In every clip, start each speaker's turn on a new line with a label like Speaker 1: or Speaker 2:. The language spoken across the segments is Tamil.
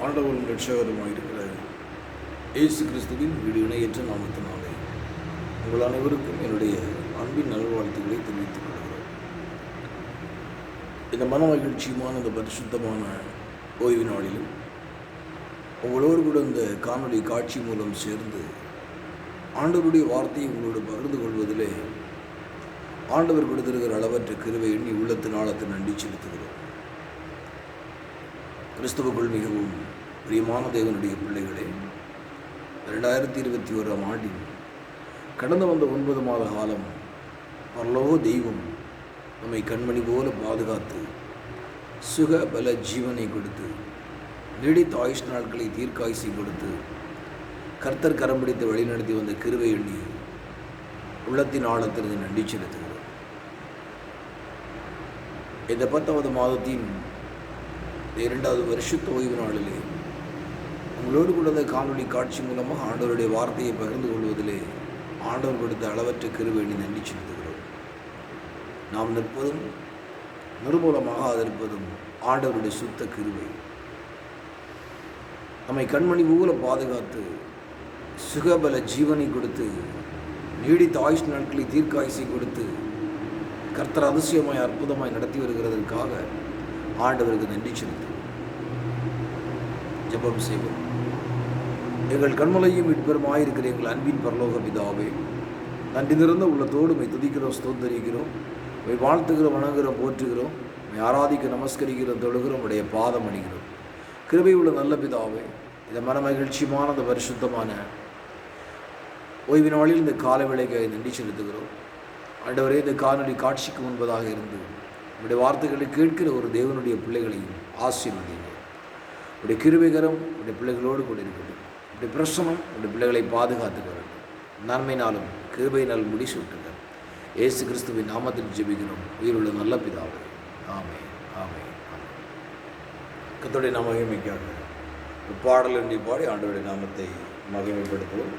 Speaker 1: ஆண்டவரும் ரட்சகருமாயிருக்கிற இயேசு கிறிஸ்துவின் வீடு இணையற்ற நாமத்தினாலே உங்கள் அனைவருக்கும் என்னுடைய அன்பின் நல்வாழ்த்துக்களை தெரிவித்துக் கொள்கிறோம். இந்த மன மகிழ்ச்சியுமான இந்த பரிசுத்தமான ஓய்வு நாளிலும் உங்களோடு கூட இந்த காணொளி காட்சி மூலம் சேர்ந்து ஆண்டவருடைய வார்த்தையை உங்களோடு பகிர்ந்து கொள்வதிலே ஆண்டவர் கொடுத்திருக்கிற அளவற்ற கிருபை எண்ணி உள்ளத்தின் ஆழத்தை நன்றி செலுத்துகிறோம். கிறிஸ்துவுக்குள் மிகவும் பிரியமான தேவனுடைய பிள்ளைகளே, 2021 ஆண்டில் கடந்து வந்த 9 மாத காலம் பரலோக தெய்வம் நம்மை கண்மணி போல பாதுகாத்து சுக பல ஜீவனை கொடுத்து நீடித்த ஆயுஷ் நாட்களை தீர்க்காயுசை கொடுத்து கர்த்தர் கரம் பிடித்து வழிநடத்தி வந்த கிருபை எண்ணி உள்ளத்தின் ஆழத்திற்கு நன்றி செலுத்துகிறோம். இந்த 10வது மாதத்தின் 2வது வருஷத்து ஓய்வு நாளிலே உங்களோடு கூட அந்த காணொளி காட்சி மூலமாக ஆண்டவருடைய வார்த்தையை பகிர்ந்து கொள்வதிலே ஆண்டவர் கொடுத்த அளவற்ற கிருபை எண்ணி நன்றி செலுத்துகிறோம். நாம் நிற்பதும் நிர்மூலமாக அதிருப்பதும் ஆண்டவருடைய சுத்த கிருபை. நம்மை கண்மணி போல பாதுகாத்து சுகபல ஜீவனை கொடுத்து நீடித்த ஆயுஷ் நாட்களை தீர்க்காயுசை கொடுத்து கர்த்தர் அதிசயமாய் அற்புதமாய் நடத்தி வருகிறதற்காக ஆண்டவருக்கு நன்றி செலுத்துவோம். ஜெபம் செய்வோம். எங்கள் கண்மலையும் மீட்பெருமாயிருக்கிற எங்கள் அன்பின் பரலோக பிதாவே, நன்றி நிறைந்த உள்ளத்தோடு மை துதிக்கிறோம், ஸ்தோத்தரிக்கிறோம், மை வாழ்த்துகிறோம், வணங்குகிறோம், போற்றுகிறோம், மை ஆராதிக்க நமஸ்கரிக்கிறோம், தொழுகிறோம், உடைய பாதம் அணிகிறோம். கிருபை உள்ள நல்ல பிதாவே, இந்த மன மகிழ்ச்சியான இந்த பரிசுத்தமான ஓய்வு நாளில் இந்த கால வேளைக்காக நன்றி செலுத்துகிறோம். ஆண்டவரே, இந்த காணொலி காட்சிக்கு முன்பதாக இருந்து உடைய வார்த்தைகளை கேட்கிற ஒரு தேவனுடைய பிள்ளைகளையும் ஆசீர்வதிங்க. உடைய கிருபைகரம் உடைய பிள்ளைகளோடு கூட இருக்கட்டும். உடைய பிரசனம் உடைய பிள்ளைகளை பாதுகாத்துக்க வேண்டும். நன்மையினாலும் கிருபையினால் முடிசூட்டுங்க. இயேசு கிறிஸ்துவின் நாமத்தில் ஜெபிக்கிறோம் உயிருள்ள நல்ல பிதாவே, ஆமே ஆமே. கர்த்தருடைய நாம மகிமைக்காக பாடல் என்று பாடி ஆண்டவருடைய நாமத்தை மகிமைப்படுத்துவோம்.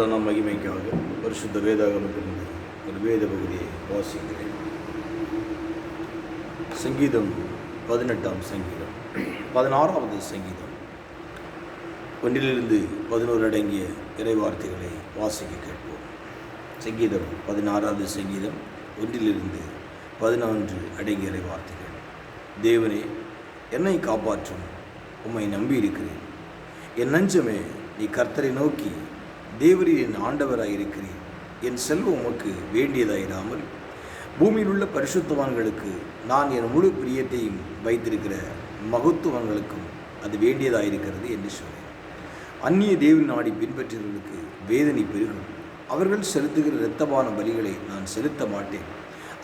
Speaker 1: கர்த்தருடைய மகிமைக்காக பரிசுத்த வேதாகமத்திலிருந்து ஒரு வேத பகுதியை வாசிக்கிறேன். சங்கீதம் 18ஆம் சங்கீதம் 16வது சங்கீதம் 1-11 அடங்கிய இறைவார்த்தைகளை வாசிக்க கேட்போம். சங்கீதம் 16வது சங்கீதம் 1-11 அடங்கிய இறைவார்த்தைகள். தேவனே, என்னை காப்பாற்றும், உம்மை நம்பியிருக்கிறேன். என் நெஞ்சமே, நீ கர்த்தரை நோக்கி, தேவரீர் என் ஆண்டவராயிருக்கிறீர். என் செல்வம் உமக்கு வேண்டியதாயிராமல் பூமியில் உள்ள பரிசுத்தவான்களுக்கு நான் என் முழு பிரியத்தையும் வைத்திருக்கிற மகத்துவங்களுக்கும் அது வேண்டியதாயிருக்கிறது என்று சொன்னேன். அந்நிய தேவன் நாடி பின்பற்றியவர்களுக்கு வேதனை பெருகும். அவர்கள் செலுத்துகிற இரத்தபான பலிகளை நான் செலுத்த மாட்டேன்.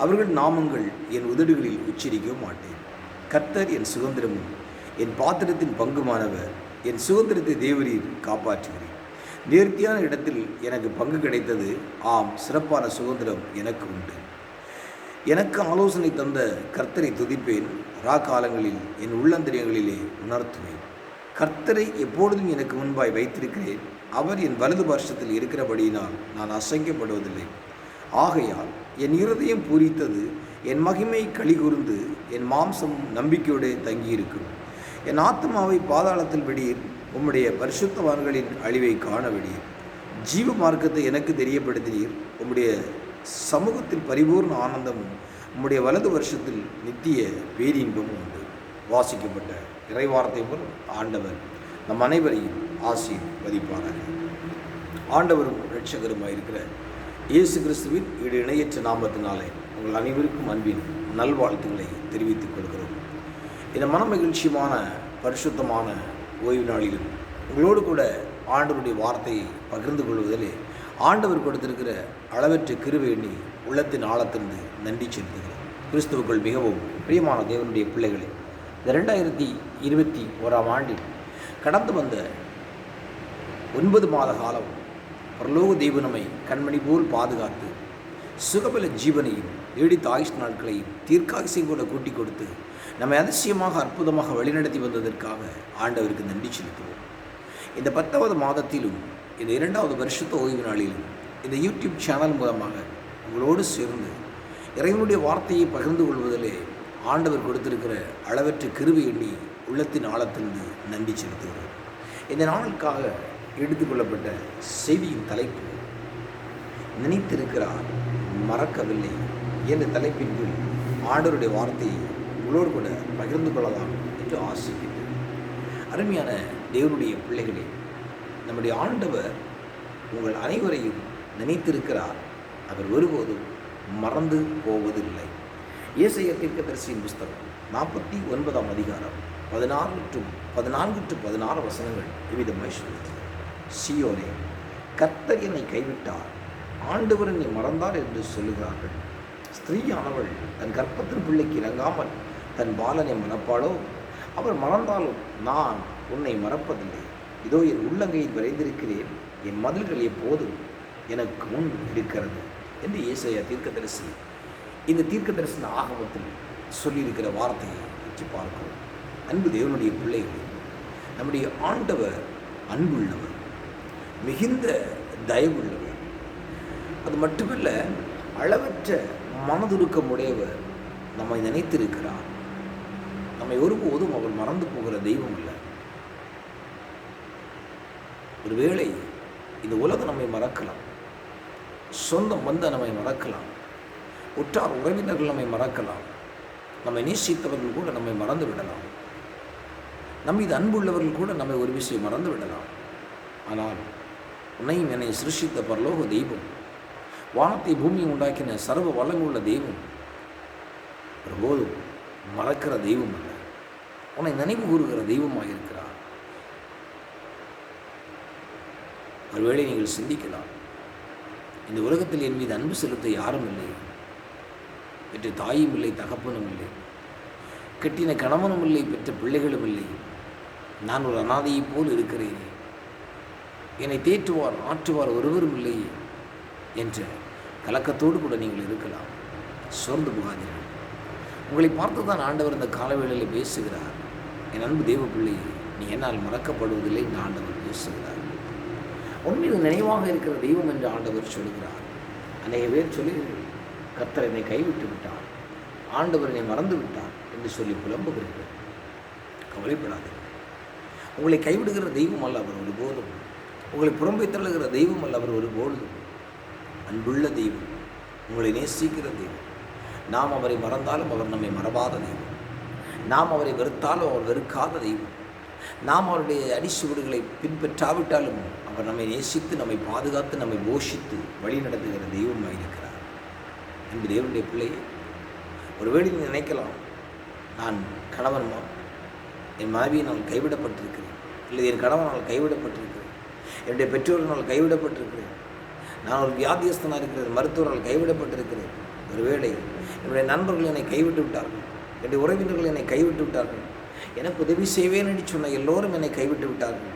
Speaker 1: அவர்கள் நாமங்கள் என் உதடுகளில் உச்சரிக்க மாட்டேன். கர்த்தர் என் சுதந்திரமும் என் பாத்திரத்தின் பங்குமானவர். என் சுதந்திரத்தை தேவரீர் காப்பாற்றுகிறேன். நேர்த்தியான இடத்தில் எனக்கு பங்கு கிடைத்தது. ஆம், சிறப்பான சுதந்திரம் எனக்கு உண்டு. எனக்கு ஆலோசனை தந்த கர்த்தரை துதிப்பேன். காலங்களில் என் உள்ளந்தரியங்களிலே உணர்த்துவேன். கர்த்தரை எப்பொழுதும் எனக்கு முன்பாய் வைத்திருக்கிறேன். அவர் என் வலது பார்ஷத்தில் இருக்கிறபடியினால் நான் அசைக்கப்படுவதில்லை. ஆகையால் என் இருதயம் பூரித்தது, என் மகிமை களிகூர்ந்து, என் மாம்சம் நம்பிக்கையோடு தங்கியிருக்கும். என் ஆத்மாவை பாதாளத்தில் விடீர், உம்முடைய பரிசுத்தவான்களின் அழிவை காண விடீர். ஜீவ மார்க்கத்தை எனக்கு தெரியப்படுத்தினீர். உம்முடைய சமூகத்தில் பரிபூர்ண ஆனந்தமும் உம்முடைய வலது வருஷத்தில் நித்திய பேரின்பமும் உண்டு. வாசிக்கப்பட்ட இறைவார்த்தை மூலம் ஆண்டவர் நம் அனைவரையும் ஆசீர்வதிப்பாராக. ஆண்டவரும் இரட்சகருமாயிருக்கிற இயேசு கிறிஸ்துவின் இணையற்ற நாமத்தினாலே உங்கள் அனைவருக்கும் அன்பின் நல்வாழ்த்துக்களை தெரிவித்துக் கொள்கிறோம். இந்த மன மகிழ்ச்சியமான பரிசுத்தமான ஓய்வு நாளிலும் உங்களோடு கூட ஆண்டவருடைய வார்த்தையை பகிர்ந்து கொள்வதிலே ஆண்டவர் கொடுத்திருக்கிற அளவற்ற கிருபை எண்ணி உள்ளத்தின் ஆழத்திலிருந்து நன்றி செலுத்துகிறோம். கிறிஸ்துவுக்குள் மிகவும் பிரியமான தேவனுடைய பிள்ளைகளே, இந்த 2021ஆம் ஆண்டில் கடந்து வந்த 9 மாத காலம் பரலோக தெய்வம் நம்மை கண்மணி போல் பாதுகாத்து சுகபல ஜீவனையும் நீடித்த ஆயுஷ் நாட்களையும் தீர்க்காயுசையும் கூட கூட்டி கொடுத்து நம்மை அதிசயமாக அற்புதமாக வழிநடத்தி வந்ததற்காக ஆண்டவருக்கு நன்றி செலுத்துவோம். இந்த 10வது மாதத்திலும் இந்த 2வது வருஷத்து ஓய்வு நாளிலும் இந்த யூடியூப் சேனல் மூலமாக உங்களோடு சேர்ந்து இறைவனுடைய வார்த்தையை பகிர்ந்து கொள்வதிலே ஆண்டவர் கொடுத்திருக்கிற அளவற்ற கிருபை எண்ணி உள்ளத்தின் ஆழத்திலிருந்து நன்றி செலுத்துகிறோம். இந்த நாளுக்காக எடுத்துக்கொள்ளப்பட்ட செய்தியின் தலைப்பு நினைத்திருக்கிறார், மறக்கவில்லை என்ற தலைப்பின் கீழ் ஆண்டவருடைய வார்த்தையை உங்களோடு கூட பகிர்ந்து கொள்ளலாம் என்று ஆசைக்கிறேன். அருமையான தேவனுடைய பிள்ளைகளே, நம்முடைய ஆண்டவர் உங்கள் அனைவரையும் நினைத்திருக்கிறார். அவர் ஒருபோதும் மறந்து போவதில்லை. ஏசாயா தீர்க்கதரிசியின் புஸ்தகம் 49ஆம் அதிகாரம் 14-16 வசனங்கள் இவ்விதமாய் சொல்கிறது. சீயோனே, கர்த்தர் என்னை கைவிட்டார், ஆண்டவர் என்னை மறந்தார் என்று சொல்லுகிறார்கள். ஸ்திரீயானவள் தன் கர்ப்பத்தின் பிள்ளைக்கு இறங்காமல் தன் பாலனை மறப்பாளோ? அவர் மறந்தாலும் நான் உன்னை மறப்பதில்லை. இதோ என் உள்ளங்கையில் விரைந்திருக்கிறேன், என் மதில்கள் எப்போதும் எனக்கு முன் இருக்கிறது என்று ஏசாயா தீர்க்கதரிசி இந்த தீர்க்கதரிசன ஆகமத்தில் சொல்லியிருக்கிற வார்த்தையை வச்சு பார்க்கிறோம். அன்பு தேவனுடைய பிள்ளைகள், நம்முடைய ஆண்டவர் அன்புள்ளவர், மிகுந்த தயவுள்ளவர். அது மட்டுமல்ல, அளவற்ற மனதுருக்கமுடையவர். நம்மை நினைத்திருக்கிறார். நம்மை ஒருபோதும் அவர் மறந்து போகிற தெய்வம் இல்லை. ஒருவேளை இந்த உலகம் நம்மை மறக்கலாம், சொந்தம் வந்த நம்மை மறக்கலாம், உற்றார் உறவினர்கள் நம்மை மறக்கலாம், நம்மை நேசித்தவர்கள் கூட நம்மை மறந்து விடலாம், நம் மீது அன்புள்ளவர்கள் கூட நம்மை ஒரு விஷயம் மறந்து விடலாம். ஆனால் உன்னையும் என்னை சிருஷ்டித்த பரலோக தெய்வம், வானத்தை பூமியை உண்டாக்கின சர்வ வளமுள்ள தெய்வம் ஒருபோதும் மறக்கிற தெய்வம் அல்ல, உன்னை நினைவு கூறுகிற தெய்வமாக இருக்கிறார். ஒருவேளை நீங்கள் சிந்திக்கலாம், இந்த உலகத்தில் என் மீது அன்பு செலுத்த யாரும் இல்லை, பெற்ற தாயும் இல்லை, தகப்பனும் இல்லை, கட்டின கணவனும் இல்லை, பெற்ற பிள்ளைகளும் இல்லை, நான் ஒரு அனாதையைப் போல் இருக்கிறேன், என்னை தேற்றுவார் ஆற்றுவார் ஒருவரும் இல்லை என்ற கலக்கத்தோடு கூட நீங்கள் இருக்கலாம். சோர்ந்து போகாதீர்கள். உங்களை பார்த்து தான் ஆண்டவர் இந்த காலவேளையில் பேசுகிறார். என் அன்பு தேவ பிள்ளை, நீ என்னால் மறக்கப்படுவதில்லை என்று ஆண்டவர் பேசுகிறார். உன் மீது நினைவாக இருக்கிற தெய்வம் என்று ஆண்டவர் சொல்கிறார். அநேக பேர் சொல்லி கர்த்தர் என்னை கைவிட்டு விட்டார், ஆண்டவர் என்னை மறந்து விட்டார் என்று சொல்லி புலம்புகிறீர்கள். கவலைப்படாதீர்கள். உங்களை கைவிடுகிற தெய்வம் அல்ல அவர் ஒருபோதும். உங்களை புறம்பை தள்ளுகிற தெய்வம் அல்ல அவர் ஒருபோதும். அன்புள்ள தெய்வம், உங்களை நேசிக்கிற தெய்வம். நாம் அவரை மறந்தாலும் அவர் நம்மை மறவாத தெய்வம். நாம் அவரை வெறுத்தாலும் அவர் வெறுக்காத தெய்வம். நாம் அவருடைய அடிச்சுவடுகளை பின்பற்றாவிட்டாலும் அவர் நம்மை நேசித்து, நம்மை பாதுகாத்து, நம்மை போஷித்து வழி நடத்துகிற தெய்வமாக இருக்கிறார். அன்பு தேவனுடைய பிள்ளையே, ஒருவேளை நீங்கள் நினைக்கலாம், நான் கணவன், என் மனைவியினால் கைவிடப்பட்டிருக்கிறேன், இல்லை என் கணவனால் கைவிடப்பட்டிருக்கிறேன், என்னுடைய பெற்றோரினால் கைவிடப்பட்டிருக்கிறேன், நான் ஒரு வியாதியஸ்தனாக இருக்கிறேன், மருத்துவரால் கைவிடப்பட்டிருக்கிறேன், ஒருவேளை என்னுடைய நண்பர்கள் என்னை கைவிட்டு விட்டார்கள், என்னுடைய உறவினர்கள் என்னை கைவிட்டு விட்டார்கள், எனக்கு உதவி செய்வேன் என்று சொன்ன எல்லோரும் என்னை கைவிட்டு விட்டார்கள்.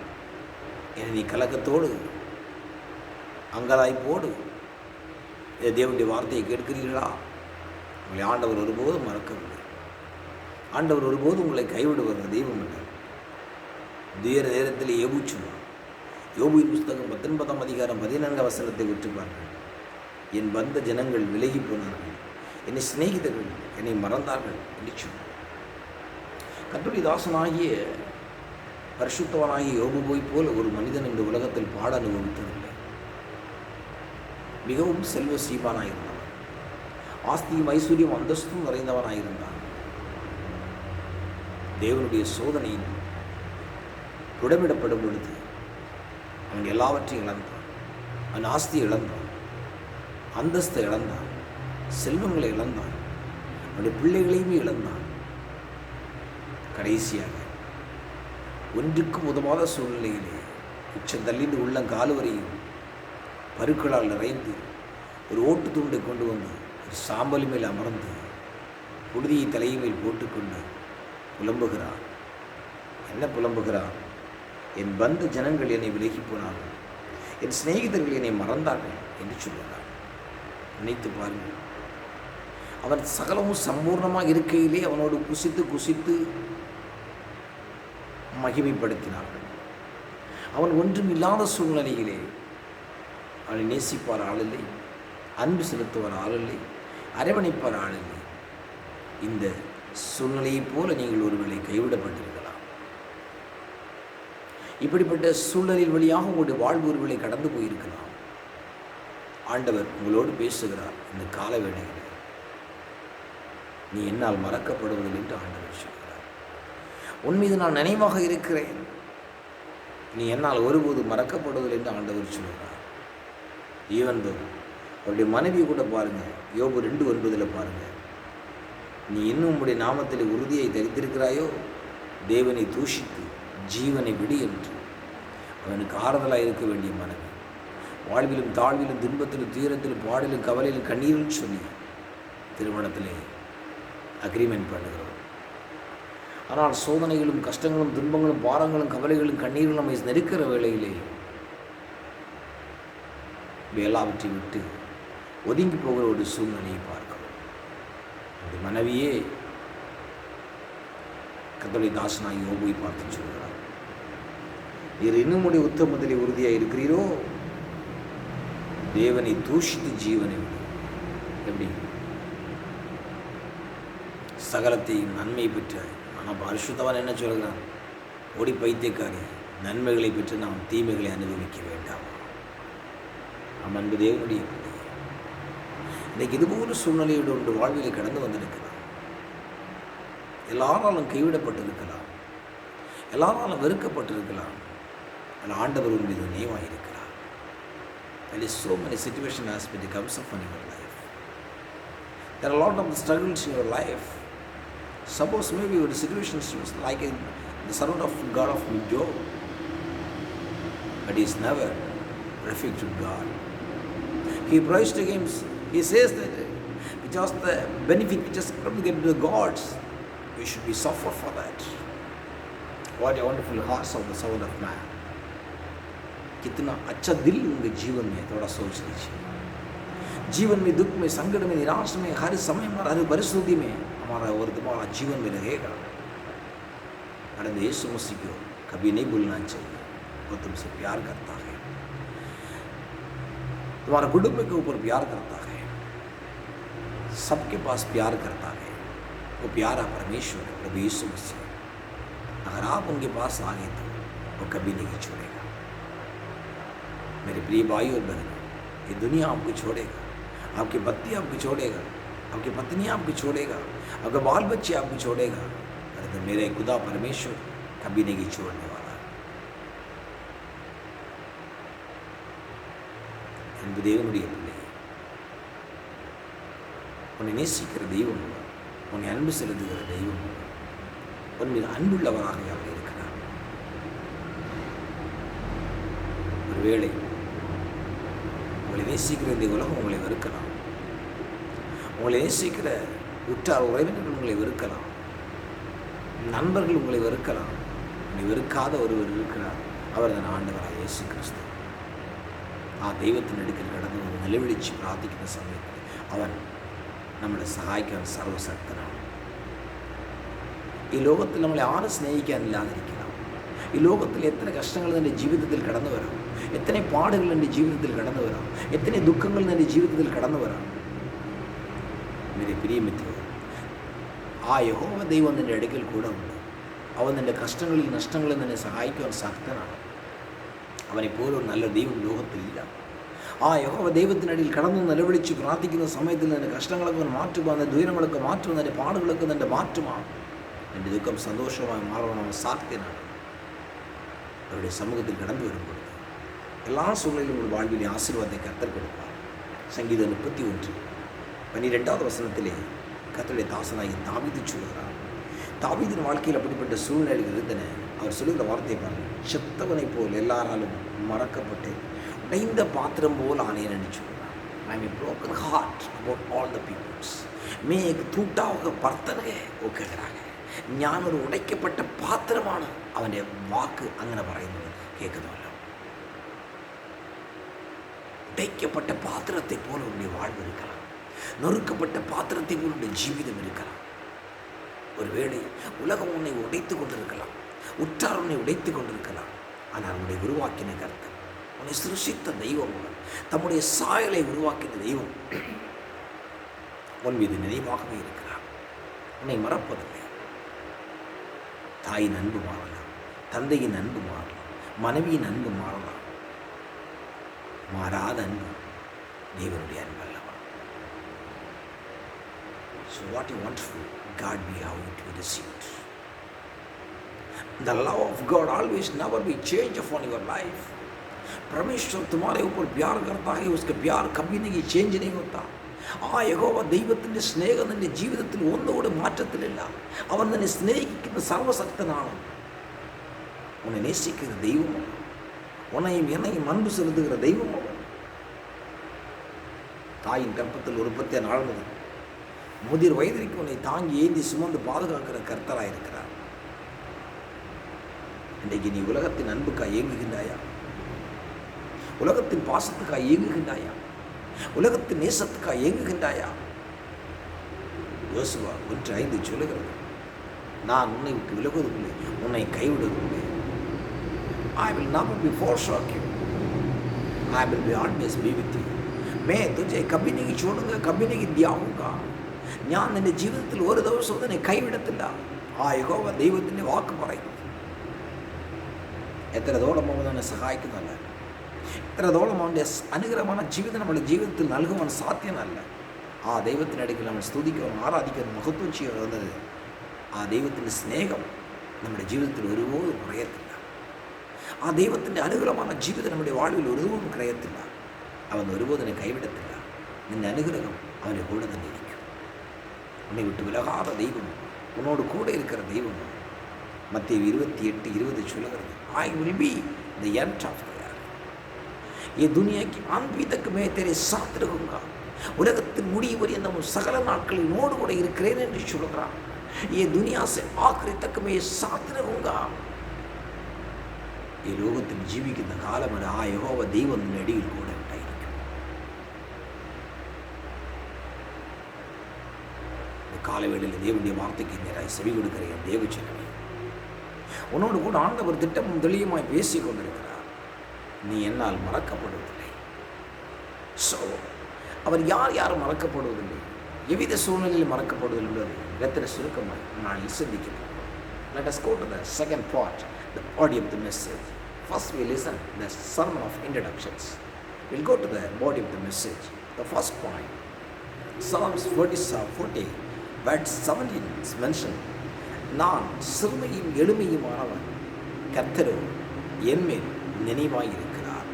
Speaker 1: என்னை நீ கலக்கத்தோடு அங்கலாய்ப்போடு தேவனுடைய வார்த்தையை கேட்கிறீர்களா? உங்களை ஆண்டவர் ஒருபோதும் மறக்கவில்லை. ஆண்டவர் ஒருபோதும் உங்களை கைவிடுவார் தெய்வம் இல்லை. துயர நேரத்தில் யோபு சொன்னார். யோபுவின் புஸ்தகம் 19ஆம் அதிகாரம் 14ஆம் வசனத்தை விட்டுப்பார்கள். என் வந்த ஜனங்கள் விலகி போனார்கள், என்னை சிநேகிதர்கள் என்னை மறந்தார்கள் என்று சொன்னார். கர்த்தருடைய தாசனாகிய பரிசுத்தவனாகிய யோபுவை போல் ஒரு மனிதன் இந்த உலகத்தில் பாட அனுபவித்ததில்லை. மிகவும் செல்வ சீமானாயிருந்தான், ஆஸ்தியும் ஐஸ்வர்யம் அந்தஸ்தும் நிறைந்தவனாயிருந்தான். தேவனுடைய சோதனையில் புடமிடப்படும் பொழுது அவன் எல்லாவற்றையும் இழந்தான். அவன் ஆஸ்தியை இழந்தான், அந்தஸ்தை இழந்தான், செல்வங்களை இழந்தான், அவனுடைய பிள்ளைகளையுமே இழந்தான். கடைசியாக ஒன்றுக்கும் உதவாத சூழ்நிலையிலே உச்சந்தள்ளிந்து உள்ளங்காலுவரையும் பருக்களால் நிறைந்து ஒரு ஓட்டு துண்டை கொண்டு வந்து ஒரு சாம்பல் மேல் அமர்ந்து புழுதியை தலையின் மேல் போட்டுக்கொண்டு புலம்புகிறார். என்ன புலம்புகிறார்? என் பந்த ஜனங்கள் என்னை விலகி போனார்கள், என் சிநேகிதர்கள் என்னை மறந்தார்கள் என்று சொல்கிறார். நினைத்து பாருங்கள். அவன் சகலமும் சம்பூர்ணமாக இருக்கையிலே அவனோடு குசித்து மகிமைப்படுத்தினார்கள். அவன் ஒன்றும் இல்லாத சூழ்நிலையிலே அவனை நேசிப்பார் ஆளில்லை, அன்பு செலுத்துவார் ஆளில்லை, அரவணைப்பார் ஆளில்லை. இந்த சூழ்நிலையைப் போல நீங்கள் ஒருவேளை கைவிடப்பட்டிருக்கலாம். இப்படிப்பட்ட சூழ்நிலையில் வழியாக உங்களுடைய வாழ்வு ஒருவேளை கடந்து போயிருக்கலாம். ஆண்டவர் உங்களோடு பேசுகிறார். இந்த கால வேளையில் நீ என்னால் மறக்கப்படுவதில்லை என்று ஆண்டவர் சொல்கிறார். உன் மீது நான் நினைவாக இருக்கிறேன், நீ என்னால் ஒருபோது மறக்கப்படுவதில்லை என்று ஆண்டவர் சொல்கிறார். ஈவந்தோ அவருடைய மனைவி கூட பாருங்கள், யோபு 2:9 பாருங்கள், நீ இன்னும் உம்முடைய நாமத்தில் உறுதியை தரித்திருக்கிறாயோ, தேவனை தூஷித்து ஜீவனை விடு என்று அவனுக்கு ஆறுதலாக இருக்க வேண்டிய மனைவி. வாழ்விலும் தாழ்விலும் துன்பத்திலும் துயரத்திலும் பாடலும் கவலையிலும் கண்ணீரும் சொல்லி திருமணத்திலே அக்ரிமெண்ட் பண்ணுகிறோம். ஆனால் சோதனைகளும் கஷ்டங்களும் துன்பங்களும் பாரங்களும் கவலைகளும் கண்ணீரும் நம்மை நெருக்கிற வேளையிலே எல்லாவற்றையும் விட்டு ஒதுங்கி போகிற ஒரு சூழ்நிலையை பார்க்கிறோம். அந்த மனைவியே கர்த்தருடைய தாசனாகிய யோபுவை பார்த்து சொல்கிறார், நீர் இன்னும் உடைய உத்தமத்திலே உறுதியாக இருக்கிறீரோ, தேவனை தூஷித்து ஜீவனை விடு. எப்படி? சகலத்தையும் நன்மை பெற்ற ஆனால் பரிசுத்தவன் என்ன சொல்கிறான்? ஓடி பைத்தியக்காரி, நன்மைகளை பெற்று நாம் தீமைகளை அனுபவிக்க வேண்டாம். நாம் அன்பு தேவனுடைய பிள்ளை. இன்றைக்கு இதுபோல சூழ்நிலையோடு ஒன்று வாழ்வில் கடந்து வந்திருக்கலாம். எல்லாராலும் கைவிடப்பட்டிருக்கலாம், எல்லாராலும் வெறுக்கப்பட்டிருக்கலாம். ஆனால் ஆண்டவர் உன் மீது நினைவாயிருக்கிறார். There is so many situations as it comes up in your life. There are a lot of struggles in your life. Suppose maybe your situation was like in the servant of God of Job, but he is never refuge to God. He prays to him. He says that just the benefit which has come to get to the gods, we should be suffer for that. What a wonderful heart of the soul of man. कितना अच्छा दिल उनके जीवन में थोड़ा सोच लीजिए. जीवन में दुख में संकट में निराश में हर समय हर परिस्थिति में हमारा और तुम्हारा जीवन में रहेगा. अरे यीशु मसीह को कभी नहीं भूलना चाहिए, वो तुमसे प्यार करता है. तुम्हारे कुटुंब के ऊपर प्यार करता है, सबके पास प्यार करता है। वो प्यारा परमेश्वर है, प्रभु यीशु मसीह। अगर आप उनके पास आ गए तो वो कभी नहीं छोड़ेगा। मेरे प्रिय भाई और बहनों, ये दुनिया आपको छोड़ेगा, आपके पति आपको छोड़ेगा, आपकी पत्नी आपको छोड़ेगा, आपके बाल बच्चे आपको छोड़ेगा, अरे तो मेरे खुदा परमेश्वर कभी नहीं छोड़ने वाला। அன்பு தேவனுடைய பிள்ளையே, உன்னை நேசிக்கிற தெய்வம், உன்னை அன்பு செலுத்துகிற தெய்வம், உன் மீது அன்புள்ளவராக அவர் இருக்கிறார். ஒருவேளை உங்களை நேசிக்கிற இந்த உலகம் உங்களை வெறுக்கலாம், உங்களை நேசிக்கிற உற்றார் உறவினர்கள் உங்களை வெறுக்கலாம், நண்பர்கள் உங்களை வெறுக்கலாம். உன்னை வெறுக்காத ஒருவர் இருக்கிறார், அவர் தான் ஆண்டவராக இயேசு கிறிஸ்து. தெய்வத்தின் அடுக்கில் கடந்து ஒரு நிலவிழிச்சு பிரார்த்திக்கிற சமயத்தில் அவன் നമ്മളെ സഹായിക്കാൻ സർവശക്തനാണ്. ഈ ലോകത്തിൽ നമ്മളെ ആരും സ്നേഹിക്കാനില്ലാതിരിക്കണം. ഈ ലോകത്തിൽ എത്ര കഷ്ടങ്ങൾ എൻ്റെ ജീവിതത്തിൽ കടന്നു വരാം, എത്ര പാടുകൾ എൻ്റെ ജീവിതത്തിൽ കടന്നു വരാം, എത്ര ദുഃഖങ്ങൾ എൻ്റെ ജീവിതത്തിൽ കടന്നു വരാം. मेरे प्रिय मित्रों, ആ യഹോവ ദൈവം നിൻ്റെ അടുക്കൽ കൂടെ ഉണ്ട്. അവൻ നിൻ്റെ കഷ്ടങ്ങളിൽ നഷ്ടങ്ങളിൽ നിന്നെ സഹായിക്കുവാൻ ശക്തനാണ്. അവനെപ്പോലും നല്ല ദൈവം ലോകത്തിലില്ല. ആ യഹോവ ദൈവത്തിനടിയിൽ കടന്നു നിലവിളിച്ച് പ്രാർത്ഥിക്കുന്ന സമയത്തിൽ നിൻ്റെ കഷ്ടങ്ങളൊക്കെ മാറ്റുക, നിൻ്റെ ദുരിതങ്ങളൊക്കെ മാറ്റുക, നിൻ്റെ പാടുകളൊക്കെ നിൻ്റെ മാറ്റുമാണ്. നിൻ്റെ ദുഃഖം സന്തോഷമായി മാറണം സാധ്യനാണ്. അവരുടെ സമൂഹത്തിൽ കടന്നു വരുമ്പോൾ എല്ലാ സൂழ்நிலையிலும் ஒரு வாழ்விலே ஆசீர்வாதத்தை கர்த்தர் கொடுப்பார். சங்கீதம் 31:12 வசனத்திலே கர்த்தருடைய தாசனாகி தாவீது சொல்கிறார். தாவீதின் வாழ்க்கையில் அப்படிப்பட்ட சூழ்நிலைகள் இருந்தன. அவர் சொல்லுகிற வார்த்தையை பாருங்கள், செத்தவனை போல் எல்லாராலும் மறக்கப்பட்டு உடைந்த பாத்திரம் போல் ஆனேன் என்று சொல்கிறார். I am broken heart about all the peoples. मैं एक टूटा हुआ बर्तन है वो कहறாங்க. ഞാനൊരു ഉടയ്ക്കപ്പെട്ട പാത്രമാണ്. അവൻ്റെ വാക്ക് അങ്ങനെ പറയുന്നത് കേൾക്കുന്നുവല്ലോ. ഉടയ്ക്കപ്പെട്ട പാത്രത്തെ പോലെ உன்னுடைய வாழ்வு இருக்கலாம், நொறுக்கப்பட்ட பாத்திரத்தை போல் உன்னுடைய ஜீவிதம் இருக்கலாம். ஒருவேளை உலகம் உன்னை உடைத்து கொண்டிருக்கலாம், உற்றார் உன்னை உடைத்து கொண்டிருக்கலாம். ஆனால் உன்னை உருவாக்கின கர்த்தர், உன்னை சிருஷ்டித்த தெய்வம், தம்முடைய சாயலை உருவாக்கின தெய்வம் உன் மீது நினைவாகவே இருக்கிறார். உன்னை மறப்பதில்லை. தாயின் அன்பு மாறலாம், தந்தையின் அன்பு மாறலாம், மனைவியின் அன்பு மாறலாம். மாறாத அன்பு தேவனுடைய அன்பு அல்லவா? So what you want to God be how it will receive. The love of God always never be change upon your life. परमेश्वर तुम्हारे ऊपर प्यार करता है, उसका प्यार कभी नहीं चेंज नहीं होता. ആ യഹോവ ദൈവത്തിൻ്റെ സ്നേഹം നിൻ്റെ ജീവിതത്തിൽ ഒന്നുകൂടെ മാറ്റത്തിലില്ല. അവൻ നിന്നെ സ്നേഹിക്കുന്ന സർവശക്തനാണ്. உன்னை நேசிக்கிற தெய்வம் அவன். உன்னையும் என்னையும் அன்பு செலுத்துகிற தெய்வம் அவன். தாயின் கர்ப்பத்தில் ஒரு 10 நாள் முதல் முதிர் வயதிற்கு உன்னை தாங்கி ஏந்தி சுமந்து பாதுகாக்கிற கர்த்தராக இருக்கிறார். இன்றைக்கு நீ உலகத்தின் அன்புக்காக இயங்குகின்றாயா? உலகத்தின் பாசத்துக்காக இயங்குகின்றாயா? உலகத்தின் நேசத்துக்காக இயங்குகின்றாயா? யோசுவா 1:5 சொல்லுகிறது, நான் உன்னை விட்டு விலகுவதில்லை, உன்னை கைவிடுவதில்லை. I will never be forsake you. I will be always be with you. मैं तुझे कभी नहीं छोड़ूंगा, कभी नहीं त्यागूंगा. ഞാൻ നിന്റെ ജീവിതത്തിൽ ഒരു ദിവസവും നിന്നെ കൈവിടത്തില്ല. ആ യഹോവ ദൈവത്തിൻ്റെ വാക്ക് പറയും. എത്രത്തോളം അവൻ നമ്മെ സഹായിക്കുന്നല്ല, എത്രത്തോളം അവൻ്റെ അനുഗ്രഹமான ജീവിതം നമ്മുടെ ജീവിതത്തിൽ നൽകുവാൻ സാധ്യമല്ല. ആ ദൈവത്തിനടുക്കൽ നമ്മൾ സ്തുതിക്കുവാൻ ആരാധിക്കാൻ മഹത്വം ചെയ്യുന്നത്, ആ ദൈവത്തിൻ്റെ സ്നേഹം നമ്മുടെ ജീവിതത്തിൽ ഒരുപോലും കുറയത്തില്ല. ആ ദൈവത്തിൻ്റെ അനുഗ്രഹமான ജീവിതം നമ്മുടെ വാഴ്വിൽ ഒരുപോലും കുറയത്തില്ല. അവൻ ഒരുപോലും കൈവിടത്തില്ല. നിന്റെ അനുഗ്രഹം അവൻ്റെ കൂടെ തന്നെ ഇരിക്കും. உன்னை விட்டு விலகாத தெய்வம், உன்னோடு கூட இருக்கிற தெய்வம். மத்தேயு 28:20 சொல்லுகிறது, I will be the end of the earth. ये दुनिया की अंत तक मैं तेरे साथ रहूंगा. உலகத்தின் முடிவு வரை நம்ம சகல நாட்களில் உன்னோடு கூட இருக்கிறேன் என்று சொல்கிறான். ये दुनिया से आखिरी तक मैं साथ रहूंगा. ഈ ലോകത്തിൽ ജീവിക്കുന്ന കാലം വരെ ആ യഹോവ ദൈവം നിന്റെ അടിയിൽ കൂടെ ഉണ്ടായിരിക്കും. காலவேளையில் தேவனுடைய வார்த்தைக்கு நேராக செவி கொடுக்கிற என் தேவச்சனமே, உன்னோடு கூட ஆண்டவர் திட்டமும் தெளிவுமாய் பேசிக் கொண்டிருக்கிறார். நீ என்னால் மறக்கப்படுவதில்லை. ஸோ அவர் யார் யாரும் மறக்கப்படுவதில்லை, எவ்வித சூழ்நிலையில் மறக்கப்படுவதில்லை இடத்துல சுருக்கமாக நான் சிந்திக்கிறேன். Let us go to the second part, the body of the message. First we listen the sermon of introductions. We'll go to the body of the message. The first point, Psalms 40 verse 17 is mentioned. நான் சிறுமையும் எளிமையுமானவன், கர்த்தரோ என்மேல் நினைவாயிருக்கிறார்.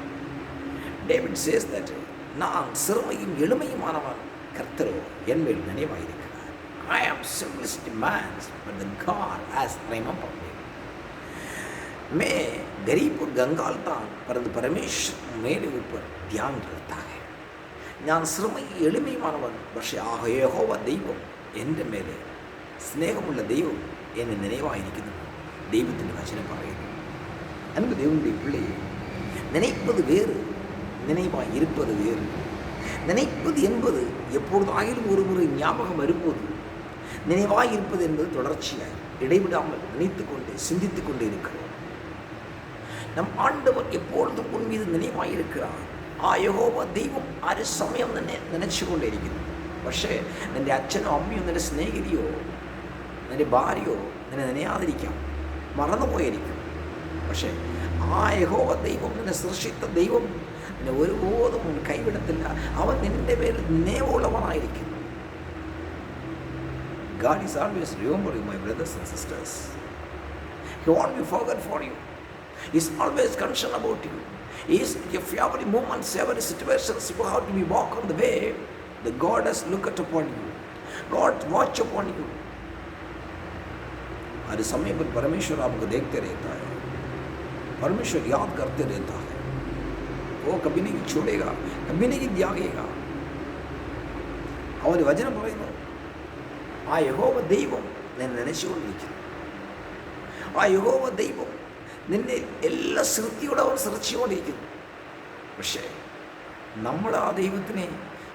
Speaker 1: David says that நான் சிறுமையும் எளிமையுமானவன், கர்த்தரோ என்மேல் நினைவாயிருக்கிறார். I am simplicity man, but the God has remembered me. मैं गरीब और गंगाल था, परंतु परमेश्वर मेरे ऊपर ध्यान रखता है. ഞാൻ ശ്രമയും എളിമയുമാണവൻ, പക്ഷേ യഹോവ ദൈവം എൻ്റെ മേലെ സ്നേഹമുള്ള ദൈവം എന്നെ നിனைவாയിരിക്കുന്നു. ദൈവത്തിൻ്റെ വചനം പറയുന്നു. അൻപ് ദൈവത്തിൻ്റെ പിള്ളയെ நினைப்பது வேறு, நினைவாய் இருப்பது வேறு. நினைப்பது என்பது எப்பொழுதாயிலும் ஒரு முறை ஞாபகம் வரும்போது, நினைவாய் இருப்பது என்பது தொடர்ச்சியாய் இடைவிடாமல் நினைத்து கொண்டு சிந்தித்து கொண்டு இருக்கிறோம். நம் ஆண்டவர் எப்பொழுதும் உன் மீது நினைவாய் இருக்கிறார். ആ യഹോവ ദൈവം ആ ഒരു സമയം തന്നെ നനച്ചുകൊണ്ടിരിക്കുന്നു. പക്ഷേ നിൻ്റെ അച്ഛനോ അമ്മയോ നിൻ്റെ സ്നേഹിതയോ നിൻ്റെ ഭാര്യയോ നിന്നെ നനയാതിരിക്കാം, മറന്നുപോയിരിക്കും. പക്ഷേ ആ യഹോവ ദൈവം, നിന്നെ സൃഷ്ടിച്ച ദൈവം നിന്നെ ഒരുപോലും കൈവിടത്തില്ല. അവൻ നിൻ്റെ പേരിൽ നിனைவுള്ളവനായിരിക്കും. God is always remembering, my brothers and sisters. He won't be forgotten for you. He is always concerned about you. If every moment, every situation, you have to be walk on the way, the God has looked upon you. God watch upon you. हर समय पर परमेश्वर आपको देखते रहता है, परमेश्वर याद करते रहता है. वो कभी नहीं छोड़ेगा, कभी नहीं त्यागेगा. അവൻ്റെ വചനം പറയുന്നു, ആ യഹോവ ദൈവം നിന്നെ നനച്ചുകൊണ്ടിരിക്കുന്നു. ആ യഹോവ ദൈവം നിന്നെ എല്ലാ സൃഷ്ടിയോടെ അവൻ സൃഷ്ടിച്ചുകൊണ്ടിരിക്കുന്നു. പക്ഷേ നമ്മൾ ആ ദൈവത്തിനെ